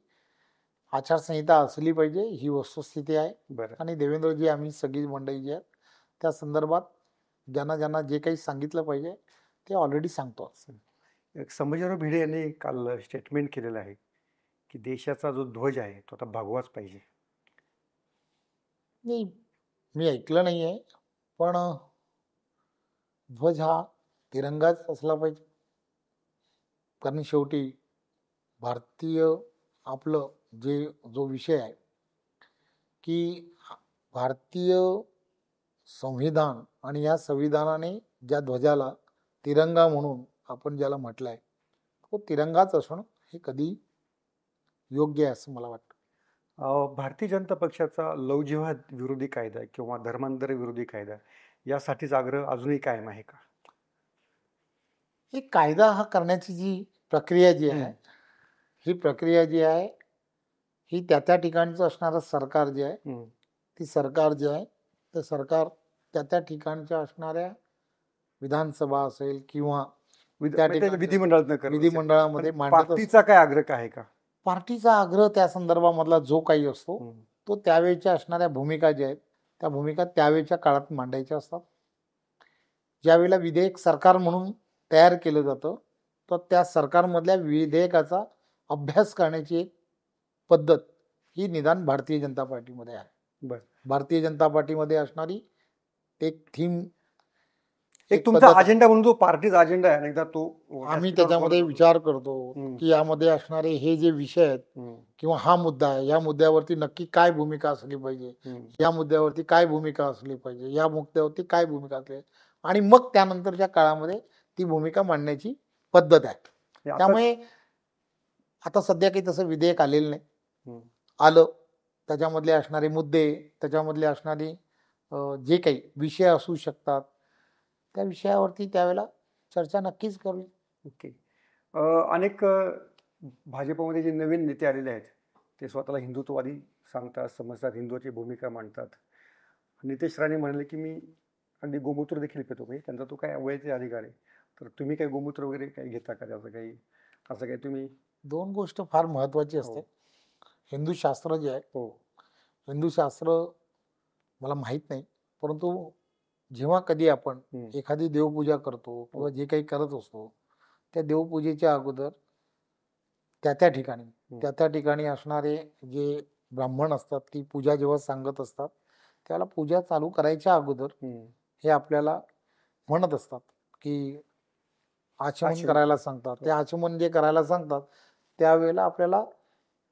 Speaker 2: आचारसंहिता असली पाहिजे, ही वस्तुस्थिती आहे.
Speaker 1: बरं.
Speaker 2: आणि देवेंद्रजी, आम्ही सगळी मंडळी जी आहेत त्या संदर्भात ज्यांना जे काही सांगितलं पाहिजे ते ऑलरेडी सांगतो.
Speaker 1: संभाजीराव भिडे यांनी काल स्टेटमेंट केलेलं आहे की देशाचा जो ध्वज आहे तो आता भगवाच पाहिजे.
Speaker 2: नाही, मी ऐकलं नाही आहे, पण ध्वज हा तिरंगाच असला पाहिजे, कारण शेवटी भारतीय आपलं जो विषय आहे की भारतीय संविधान, आणि या संविधानाने ज्या ध्वजाला तिरंगा म्हणून आपण ज्याला म्हटलं आहे, तो तिरंगाच असणं हे कधी योग्य आहे असं मला वाटतं.
Speaker 1: भारतीय जनता पक्षाचा लवजिहाद विरोधी कायदा किंवा धर्मांतर विरोधी कायदा यासाठीचा आग्रह अजूनही कायम आहे का?
Speaker 2: ही कायदा हा करण्याची जी प्रक्रिया जी आहे, ही प्रक्रिया जी आहे ही त्या ठिकाणचं असणारं सरकार जे आहे, ती सरकार जे आहे ते सरकार त्या ठिकाणच्या असणाऱ्या विधानसभा असेल किंवा विधिमंडळामध्ये मांडत.
Speaker 1: पार्टीचा काय आग्रह आहे का?
Speaker 2: पार्टीचा आग्रह त्या संदर्भामधला जो काही असतो तो त्यावेळच्या असणाऱ्या भूमिका ज्या आहेत त्या भूमिका त्यावेळच्या काळात मांडायच्या असतात. ज्यावेळेला विधेयक सरकार म्हणून तयार केलं जातं, तर त्या सरकारमधल्या विधेयकाचा अभ्यास करण्याची एक पद्धत ही निदान भारतीय जनता पार्टीमध्ये आहे.
Speaker 1: बरं.
Speaker 2: भारतीय जनता पार्टीमध्ये असणारी एक थीम,
Speaker 1: एक तुमचा अजेंडा म्हणून जो पार्टीचा अजेंडा आहे, एकदा तो
Speaker 2: आम्ही त्याच्यामध्ये विचार करतो की यामध्ये असणारे हे जे विषय आहेत किंवा हा मुद्दा आहे, या मुद्द्यावरती नक्की काय भूमिका असली पाहिजे, या मुद्द्यावरती काय भूमिका असली पाहिजे, या मुद्द्यावरती काय भूमिका असली, आणि मग त्यानंतरच्या काळामध्ये ती भूमिका मांडण्याची पद्धत आहे. त्यामुळे आता सध्या काही तसं विधेयक आलेलं नाही. आलं त्याच्यामधले असणारे मुद्दे, त्याच्यामधले असणारे जे काही विषय असू शकतात, त्या विषयावरती त्यावेळेला चर्चा नक्कीच करू.
Speaker 1: ओके. अनेक भाजपमध्ये जे नवीन नेते आलेले आहेत ते स्वतःला हिंदुत्ववादी सांगतात, समजतात, हिंदूची भूमिका मांडतात. नितेश राणे म्हणाले की मी अगदी गोमूत्र देखील पितो, म्हणजे त्यांचा तो काय वयाचे अधिकार आहे. तर तुम्ही काही गोमूत्र वगैरे काही घेता का, त्याचं काही असं काही तुम्ही?
Speaker 2: दोन गोष्ट फार महत्त्वाची असते.
Speaker 1: हो.
Speaker 2: हिंदू शास्त्र जे आहे,
Speaker 1: हो.
Speaker 2: हिंदू शास्त्र मला माहीत नाही, परंतु जेव्हा कधी आपण
Speaker 1: हम्म.
Speaker 2: एखादी देवपूजा करतो किंवा जे काही करत असतो, त्या देवपूजेच्या अगोदर त्या ठिकाणी असणारे जे ब्राह्मण असतात, ती पूजा जेव्हा सांगत असतात, त्याला पूजा चालू करायच्या अगोदर
Speaker 1: हम्म.
Speaker 2: हे आपल्याला म्हणत असतात की आचमन
Speaker 1: आचमन.
Speaker 2: करायला सांगतात. ते आचमन जे करायला सांगतात, त्यावेळेला आपल्याला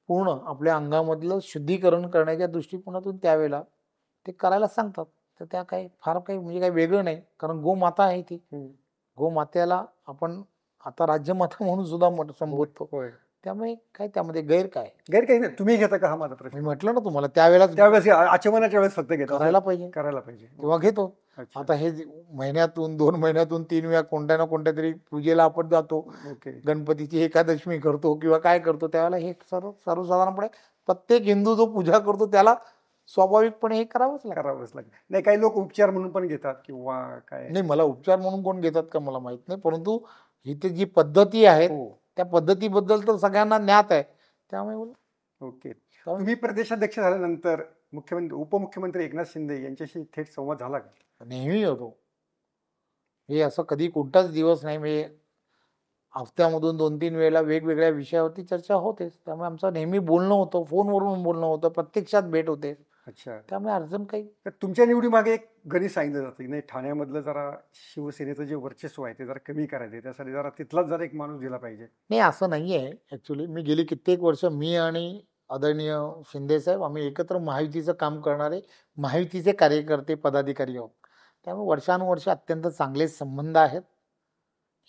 Speaker 2: पूर्ण आपल्या अंगामधलं शुद्धीकरण करण्याच्या दृष्टिकोनातून त्यावेळेला ते करायला सांगतात. तर त्या काही फार काही म्हणजे काही वेगळं नाही, कारण गोमाता आहे ती.
Speaker 1: हम्म.
Speaker 2: गोमातेला आपण आता राज्यमाता म्हणून सुद्धा संबोधतो.
Speaker 1: होय.
Speaker 2: त्यामुळे काय त्यामध्ये गैर काय?
Speaker 1: गैर काही नाही, तुम्ही घेता का हा माझा
Speaker 2: मी
Speaker 1: प्रश्न.
Speaker 2: म्हटलं ना तुम्हाला, त्यावेळेला
Speaker 1: त्यावेळेस आचमनाच्या वेळेस फक्त घेता.
Speaker 2: करायला पाहिजे,
Speaker 1: करायला पाहिजे.
Speaker 2: तेव्हा घेतो.
Speaker 1: अच्छा.
Speaker 2: आता हे महिन्यातून 2 महिन्यातून 3 वेळा कोणत्या ना कोणत्या तरी पूजेला आपण जातो.
Speaker 1: ओके.
Speaker 2: गणपतीची एकादशी करतो किंवा काय करतो, त्यावेळेला हे सर्वसाधारणपणे प्रत्येक हिंदू जो पूजा करतो त्याला स्वाभाविकपणे हे करावंच लागतं.
Speaker 1: करावंच लागेल. नाही, काही लोक उपचार म्हणून पण घेतात किंवा काय.
Speaker 2: नाही, मला उपचार म्हणून कोण घेतात का मला माहित नाही, परंतु इथे जी पद्धती आहेत
Speaker 1: हो.
Speaker 2: त्या पद्धतीबद्दल तर सगळ्यांना ज्ञात आहे. त्यामुळे
Speaker 1: ओके. तुम्ही प्रदेशाध्यक्ष झाल्यानंतर मुख्यमंत्री उपमुख्यमंत्री एकनाथ शिंदे यांच्याशी थेट संवाद झाला का?
Speaker 2: नेहमी होतो. हे असं कधी कोणताच दिवस नाही, म्हणजे हफ्त्यामधून 2-3 वेळेला वेगवेगळ्या विषयावरती चर्चा होतेच. त्यामुळे आमचं नेहमी बोलणं होतं, फोनवरून बोलणं होतं, प्रत्यक्षात भेट होते.
Speaker 1: अच्छा.
Speaker 2: त्यामुळे अडचण काही.
Speaker 1: तर तुमच्या निवडीमागे एक गणित सांगितलं जातं की नाही, ठाण्यामधलं जरा शिवसेनेचं जे वर्चस्व आहे ते जरा कमी करायचं, त्यासाठी जरा तिथलाच जरा एक माणूस दिला पाहिजे.
Speaker 2: नाही, असं नाही आहे. ॲक्च्युली मी गेली कित्येक वर्ष मी आणि आदरणीय शिंदेसाहेब आम्ही एकत्र महायुतीचं काम करणारे महायुतीचे कार्यकर्ते, पदाधिकारी आहोत. त्यामुळे वर्षानुवर्ष अत्यंत चांगले संबंध आहेत.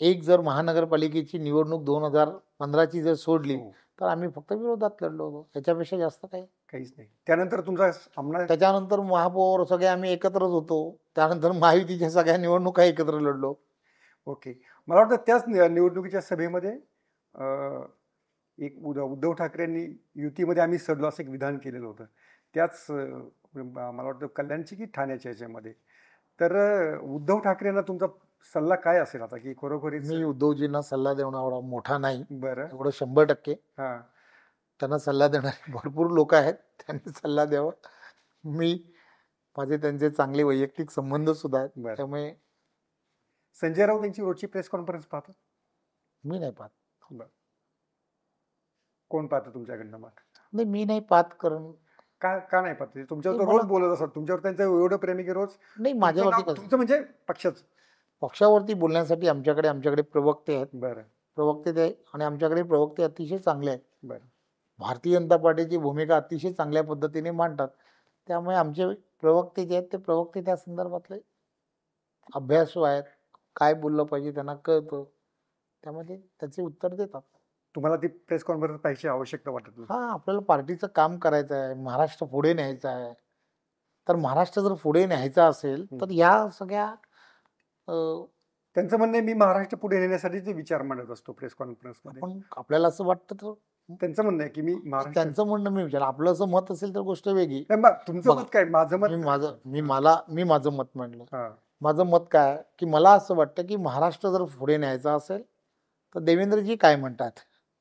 Speaker 2: एक जर महानगरपालिकेची निवडणूक 2015ची जर सोडली,
Speaker 1: हो.
Speaker 2: तर आम्ही फक्त विरोधात लढलो होतो. त्याच्यापेक्षा जास्त काही.
Speaker 1: काहीच नाही. त्यानंतर तुमचा सामना.
Speaker 2: त्याच्यानंतर महापौर सगळे आम्ही एकत्रच होतो. त्यानंतर महायुतीच्या सगळ्या निवडणुका एकत्र लढलो.
Speaker 1: ओके. मला वाटतं त्याच निवडणुकीच्या सभेमध्ये एक उद्धव ठाकरेंनी युतीमध्ये आम्ही सडलो असं एक विधान केलेलं होतं. त्याच मला वाटतं कल्याणची की ठाण्याच्या याच्यामध्ये. तर उद्धव ठाकरेंना तुमचा सल्ला काय असेल आता, की खरोखरीच?
Speaker 2: मी उद्धवजींना सल्ला देणारा मोठा नाही,
Speaker 1: बरं.
Speaker 2: एवढं 100%.
Speaker 1: हां.
Speaker 2: त्यांना सल्ला देणारे भरपूर लोक आहेत, त्यांनी सल्ला द्यावा. मी माझे त्यांचे चांगले वैयक्तिक संबंध सुद्धा आहेत.
Speaker 1: बरं.
Speaker 2: त्यामुळे
Speaker 1: संजय राऊत यांची रोजची प्रेस कॉन्फरन्स पाहता?
Speaker 2: मी नाही पाहत.
Speaker 1: बरं. कोण पाहतं तुमच्याकडनं मग?
Speaker 2: नाही, मी नाही पाहत. कारण
Speaker 1: का नाही पाहत? तुमच्यावर तर
Speaker 2: ते
Speaker 1: रोज
Speaker 2: मला-
Speaker 1: बोलत असतात, तुमच्यावर त्यांचं एवढं प्रेम आहे की रोज
Speaker 2: नाही, माझ्यावरती कसं,
Speaker 1: तुमचं म्हणजे पक्षाचं.
Speaker 2: पक्षावरती बोलण्यासाठी आमच्याकडे प्रवक्ते आहेत.
Speaker 1: बरं.
Speaker 2: प्रवक्ते ते, आणि आमच्याकडे प्रवक्ते अतिशय चांगले आहेत.
Speaker 1: बरं.
Speaker 2: भारतीय जनता पार्टीची भूमिका अतिशय चांगल्या पद्धतीने मांडतात. त्यामुळे आमचे प्रवक्ते जे आहेत ते प्रवक्ते त्या संदर्भातले अभ्यासू आहेत. काय बोललं पाहिजे त्यांना कळतं, त्यामध्ये त्याचे उत्तर देतात.
Speaker 1: तुम्हाला ती प्रेस कॉन्फरन्स पाहिजे आवश्यकता वाटत नाही?
Speaker 2: हा, आपल्याला पार्टीचं काम करायचं आहे, महाराष्ट्र पुढे न्यायचा आहे. तर महाराष्ट्र जर पुढे न्यायचा असेल तर या सगळ्या
Speaker 1: त्यांचं म्हणणं आहे, मी महाराष्ट्र पुढे नेण्यासाठी ते विचार मांडत असतो प्रेस कॉन्फरन्समध्ये.
Speaker 2: आपण आपल्याला असं वाटतं तर
Speaker 1: त्यांचं म्हणणं आहे की मी महाराष्ट्र.
Speaker 2: त्यांचं म्हणणं मी विचार, आपलं असं मत असेल तर गोष्ट वेगळी.
Speaker 1: नाही, मग तुमचं
Speaker 2: बघा,
Speaker 1: मत काय? माझं मत.
Speaker 2: मी माझं मत मांडलं.
Speaker 1: हां.
Speaker 2: माझं मत काय की मला असं वाटतं की महाराष्ट्र जर पुढे न्यायचा असेल तर देवेंद्रजी काय म्हणतात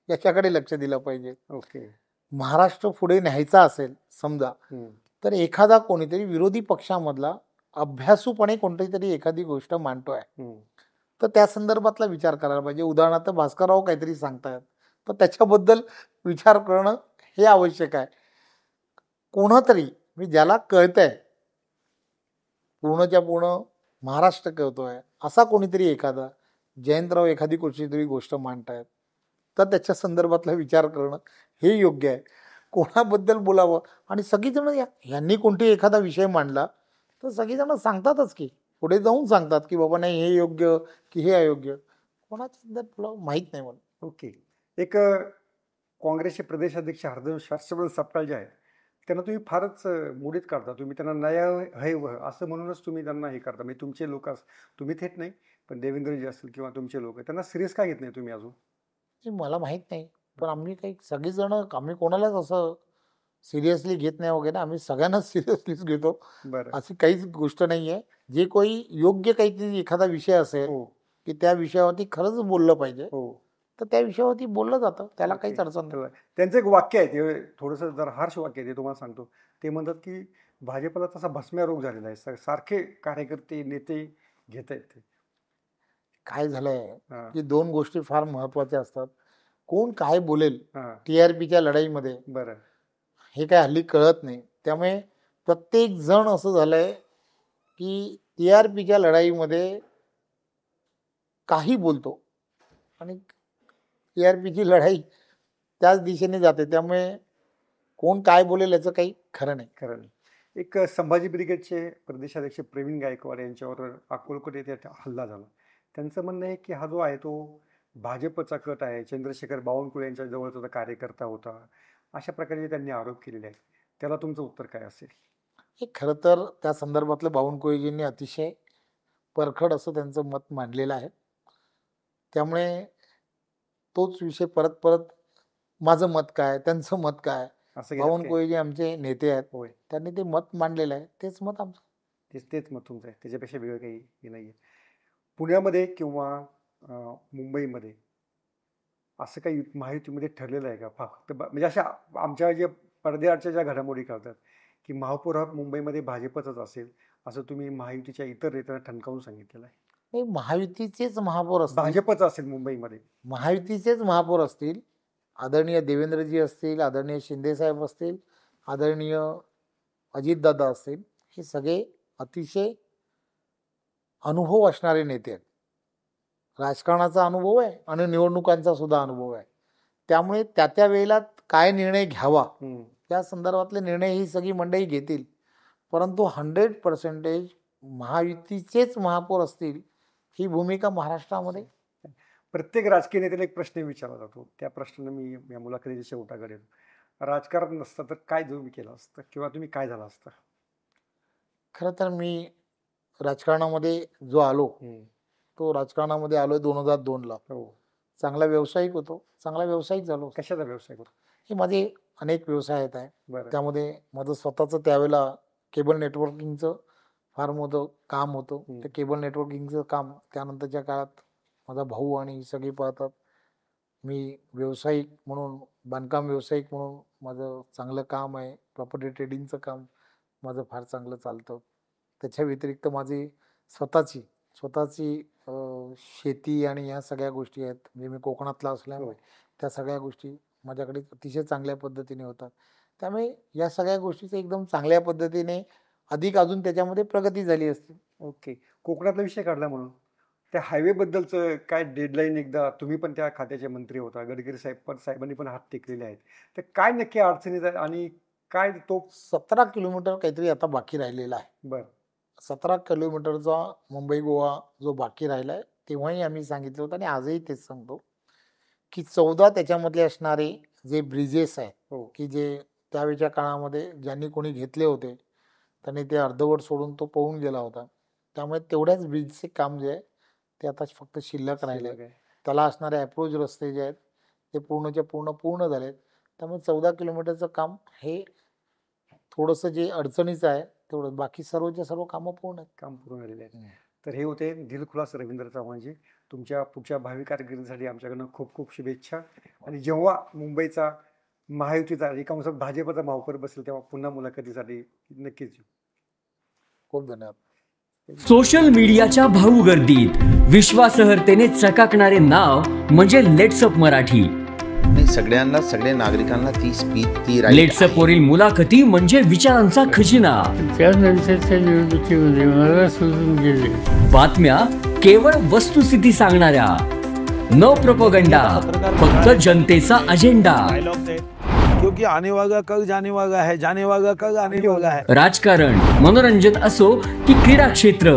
Speaker 2: याच्याकडे लक्ष दिलं पाहिजे.
Speaker 1: ओके.
Speaker 2: महाराष्ट्र पुढे न्यायचा असेल समजा, तर एखादा कोणीतरी विरोधी पक्षामधला अभ्यासूपणे कोणती तरी एखादी गोष्ट मांडतोय, तर त्या संदर्भातला विचार करायला पाहिजे. उदाहरणार्थ भास्करराव काहीतरी सांगतायत, तर त्याच्याबद्दल विचार करणं हे आवश्यक आहे. कोणतरी ज्याला कळतंय, पूर्णच्या पूर्ण महाराष्ट्र कळतोय असा कोणीतरी एखादा, जयंतराव एखादी कुठलीतरी गोष्ट मांडतायत, तर त्याच्या संदर्भातला विचार करणं हे योग्य आहे. कोणाबद्दल बोलावं, आणि सगळीजण यांनी कोणती एखादा विषय मांडला तर सगळीजण सांगतातच की, पुढे जाऊन सांगतात की बाबा नाही हे योग्य की हे अयोग्य. कोणाचं तुला माहीत नाही मला.
Speaker 1: ओके. एक काँग्रेसचे प्रदेशाध्यक्ष हरदीप सपकाळ जे आहेत त्यांना तुम्ही फारच मुडीत काढता. तुम्ही त्यांना न्याय असं म्हणूनच तुम्ही त्यांना हे करता. म्हणजे तुमचे लोक तुम्ही थेट नाही, पण देवेंद्रजी असतील किंवा तुमचे लोक त्यांना सिरियस का घेत नाही तुम्ही अजून?
Speaker 2: हे मला माहीत नाही. पण आम्ही काही सगळेजण आम्ही कोणालाच असं सिरियसली घेत नाही वगैरे. आम्ही सगळ्यांनाच सिरियसलीच घेतो.
Speaker 1: बरं.
Speaker 2: अशी काहीच गोष्ट नाही आहे. जे काही योग्य काहीतरी एखादा विषय असेल
Speaker 1: हो
Speaker 2: की त्या विषयावरती खरंच बोललं पाहिजे,
Speaker 1: हो.
Speaker 2: तर त्या विषयावरती बोललं जातं. त्याला
Speaker 1: ओके.
Speaker 2: काहीच अडचण नाही.
Speaker 1: तर त्यांचं एक वाक्य आहे, ते थोडंसं जरा हार्श वाक्य आहे, ते तुम्हाला सांगतो. ते म्हणतात की भाजपला तसा भस्म्या रोग झालेला आहे. सारखे कार्यकर्ते, नेते घेत आहेत ते.
Speaker 2: काय झालंय
Speaker 1: हां
Speaker 2: की दोन गोष्टी फार महत्वाच्या असतात. कोण काय बोलेल
Speaker 1: हां.
Speaker 2: TRPच्या लढाईमध्ये
Speaker 1: बरं.
Speaker 2: हे काय हल्ली कळत नाही. त्यामुळे प्रत्येक जण असं झालंय की TRPच्या लढाईमध्ये काही बोलतो आणि TRPची लढाई त्याच दिशेने जाते. त्यामुळे कोण काय बोलेल याचं काही खरं नाही.
Speaker 1: खरं नाही. एक संभाजी ब्रिगेडचे प्रदेशाध्यक्ष प्रवीण गायकवाड यांच्यावर अक्कलकोट येथे हल्ला झाला. त्यांचं म्हणणं आहे की हा जो आहे तो भाजपचा कट आहे, चंद्रशेखर बावनकुळे यांच्या जवळचा कार्यकर्ता होता, अशा प्रकारे त्यांनी आरोप केलेले आहेत. त्याला तुमचं उत्तर काय असेल?
Speaker 2: हे खरं तर त्या संदर्भातलं बावनकुळेजींनी अतिशय परखड असं त्यांचं मत मांडलेलं आहे. त्यामुळे तोच विषय परत परत माझं मत काय, त्यांचं मत काय.
Speaker 1: असं गेलं काय?
Speaker 2: बावनकुळेजी आमचे नेते आहेत,
Speaker 1: होय.
Speaker 2: त्यांनी ते मत मांडलेलं आहे. तेच मत आमचं.
Speaker 1: तेच मत तुमचं आहे, त्याच्यापेक्षा वेगळं काही हे नाही आहे. पुण्यामध्ये किंवा मुंबईमध्ये असं काही महायुतीमध्ये ठरलेलं आहे का? फक्त म्हणजे अशा आमच्या जे पडद्याआडच्या ज्या घडामोडी करतात की महापौर हा मुंबईमध्ये भाजपचाच असेल, असं तुम्ही महायुतीच्या इतर नेत्यांना ठणकावून सांगितलेलं आहे.
Speaker 2: नाही, महायुतीचेच महापौर असतील.
Speaker 1: भाजपचं असेल मुंबईमध्ये.
Speaker 2: महायुतीचेच महापौर असतील. आदरणीय देवेंद्रजी असतील, आदरणीय शिंदेसाहेब असतील, आदरणीय अजितदादा असतील. हे सगळे अतिशय अनुभव असणारे नेते आहेत. राजकारणाचा अनुभव आहे आणि निवडणुकांचा सुद्धा अनुभव आहे. त्यामुळे त्या त्या वेळेला काय निर्णय घ्यावा त्या संदर्भातले निर्णय ही सगळी मंडळी घेतील. परंतु 100% महायुतीचेच महापौर असतील ही भूमिका महाराष्ट्रामध्ये.
Speaker 1: प्रत्येक राजकीय नेत्याला एक प्रश्न विचारला जातो. त्या प्रश्नानं मी या मुलाखतीच्या शेवटाकडे येतो. राजकारण नसतं तर काय तुम्ही केलं असतं किंवा तुम्ही काय झालं असतं?
Speaker 2: खरं तर मी राजकारणामध्ये जो आलो तो राजकारणामध्ये आलोय 2002ला.
Speaker 1: हो.
Speaker 2: चांगला व्यावसायिक होतो, चांगला व्यावसायिक झालो.
Speaker 1: कशाचा व्यवसाय करतो?
Speaker 2: हे माझे अनेक व्यवसाय आहेत.
Speaker 1: बरं.
Speaker 2: त्यामध्ये माझं स्वतःचं त्यावेळेला केबल नेटवर्किंगचं फार मोठं काम होतं. ते केबल नेटवर्किंगचं काम त्यानंतरच्या काळात माझा भाऊ आणि ही सगळी पाहतात. मी व्यावसायिक म्हणून, बांधकाम व्यावसायिक म्हणून माझं चांगलं काम आहे. प्रॉपर्टी ट्रेडिंगचं काम माझं फार चांगलं चालतं. त्याच्या व्यतिरिक्त माझी स्वतःची शेती आणि ह्या सगळ्या गोष्टी आहेत. म्हणजे मी कोकणातला असल्यामुळे त्या सगळ्या गोष्टी माझ्याकडे अतिशय चांगल्या पद्धतीने होतात. त्यामुळे या सगळ्या गोष्टीचं एकदम चांगल्या पद्धतीने अधिक अजून त्याच्यामध्ये प्रगती झाली असते.
Speaker 1: ओके. कोकणातला विषय काढला म्हणून त्या हायवेबद्दलचं काय डेडलाईन, एकदा तुम्ही पण त्या खात्याचे मंत्री होता, गडकरी साहेबांनी पण हात टेकलेले आहेत, तर काय नक्की अडचणीत आहे आणि काय तो
Speaker 2: 17 किलोमीटर काहीतरी आता बाकी राहिलेला आहे.
Speaker 1: बरं.
Speaker 2: 17 किलोमीटरचा मुंबई गोवा जो बाकी राहिला आहे, तेव्हाही आम्ही सांगितलं होतं आणि आजही तेच सांगतो की 14 त्याच्यामधले असणारे जे ब्रिजेस आहेत की जे त्यावेळच्या काळामध्ये ज्यांनी कोणी घेतले होते त्यांनी ते अर्धवट सोडून तो पळून गेला होता. त्यामुळे तेवढ्याच ब्रिजचे काम जे आहे ते आता फक्त शिल्लक राहिले. त्याला असणारे अप्रोच रस्ते जे आहेत ते पूर्णच्या पूर्ण झालेत. त्यामुळे 14 किलोमीटरचं काम हे थोडंसं जे अडचणीचं आहे तेवढं, बाकी सर्वच्या सर्व कामं पूर्ण आहेत.
Speaker 1: काम पूर्ण झालेले आहेत. तर हे होते दिलखुलास रवींद्र चव्हाणजी. तुमच्या पुढच्या भावी कारकिर्दीसाठी आमच्याकडनं खूप खूप शुभेच्छा. आणि जेव्हा मुंबईचा महायुतीचा एका माणसात भाजपचा महापौर बसेल तेव्हा पुन्हा मुलाखतीसाठी नक्कीच येऊ.
Speaker 2: खूप धन्यवाद.
Speaker 3: सोशल मीडियाच्या भाऊ गर्दीत विश्वासार्हतेने चकाकणारे नाव म्हणजे लेट्सअप मराठी.
Speaker 4: सगळ्यांना, सगळ्या नागरिकांना ती स्पीच, ती
Speaker 3: लेट्सअप वरील मुलाखती म्हणजे विचारांचा खजिना.
Speaker 5: त्यानंतरच्या निवडणुकीमध्ये मला सोडून गेले.
Speaker 3: बातम्या केवळ वस्तुस्थिती सांगणाऱ्या, न प्रोपगंडा, फक्त जनतेचा अजेंडा.
Speaker 6: क्योंकि आने वाला कल जाने वाला है, जाने वाला कल आने वाला है.
Speaker 3: राजकारण, मनोरंजन असो की क्रीडा क्षेत्र,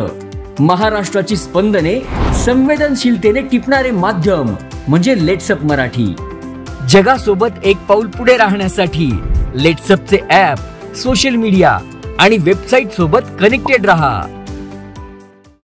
Speaker 3: महाराष्ट्राची स्पंदने संवेदनशीलतेने टिपणारे माध्यम म्हणजे लेट्सअप मराठी. जगासोबत एक पाऊल पुढे राहण्यासाठी लेट्सअपचे ॲप सोशल मीडिया आणि वेबसाईट सोबत कनेक्टेड रहा.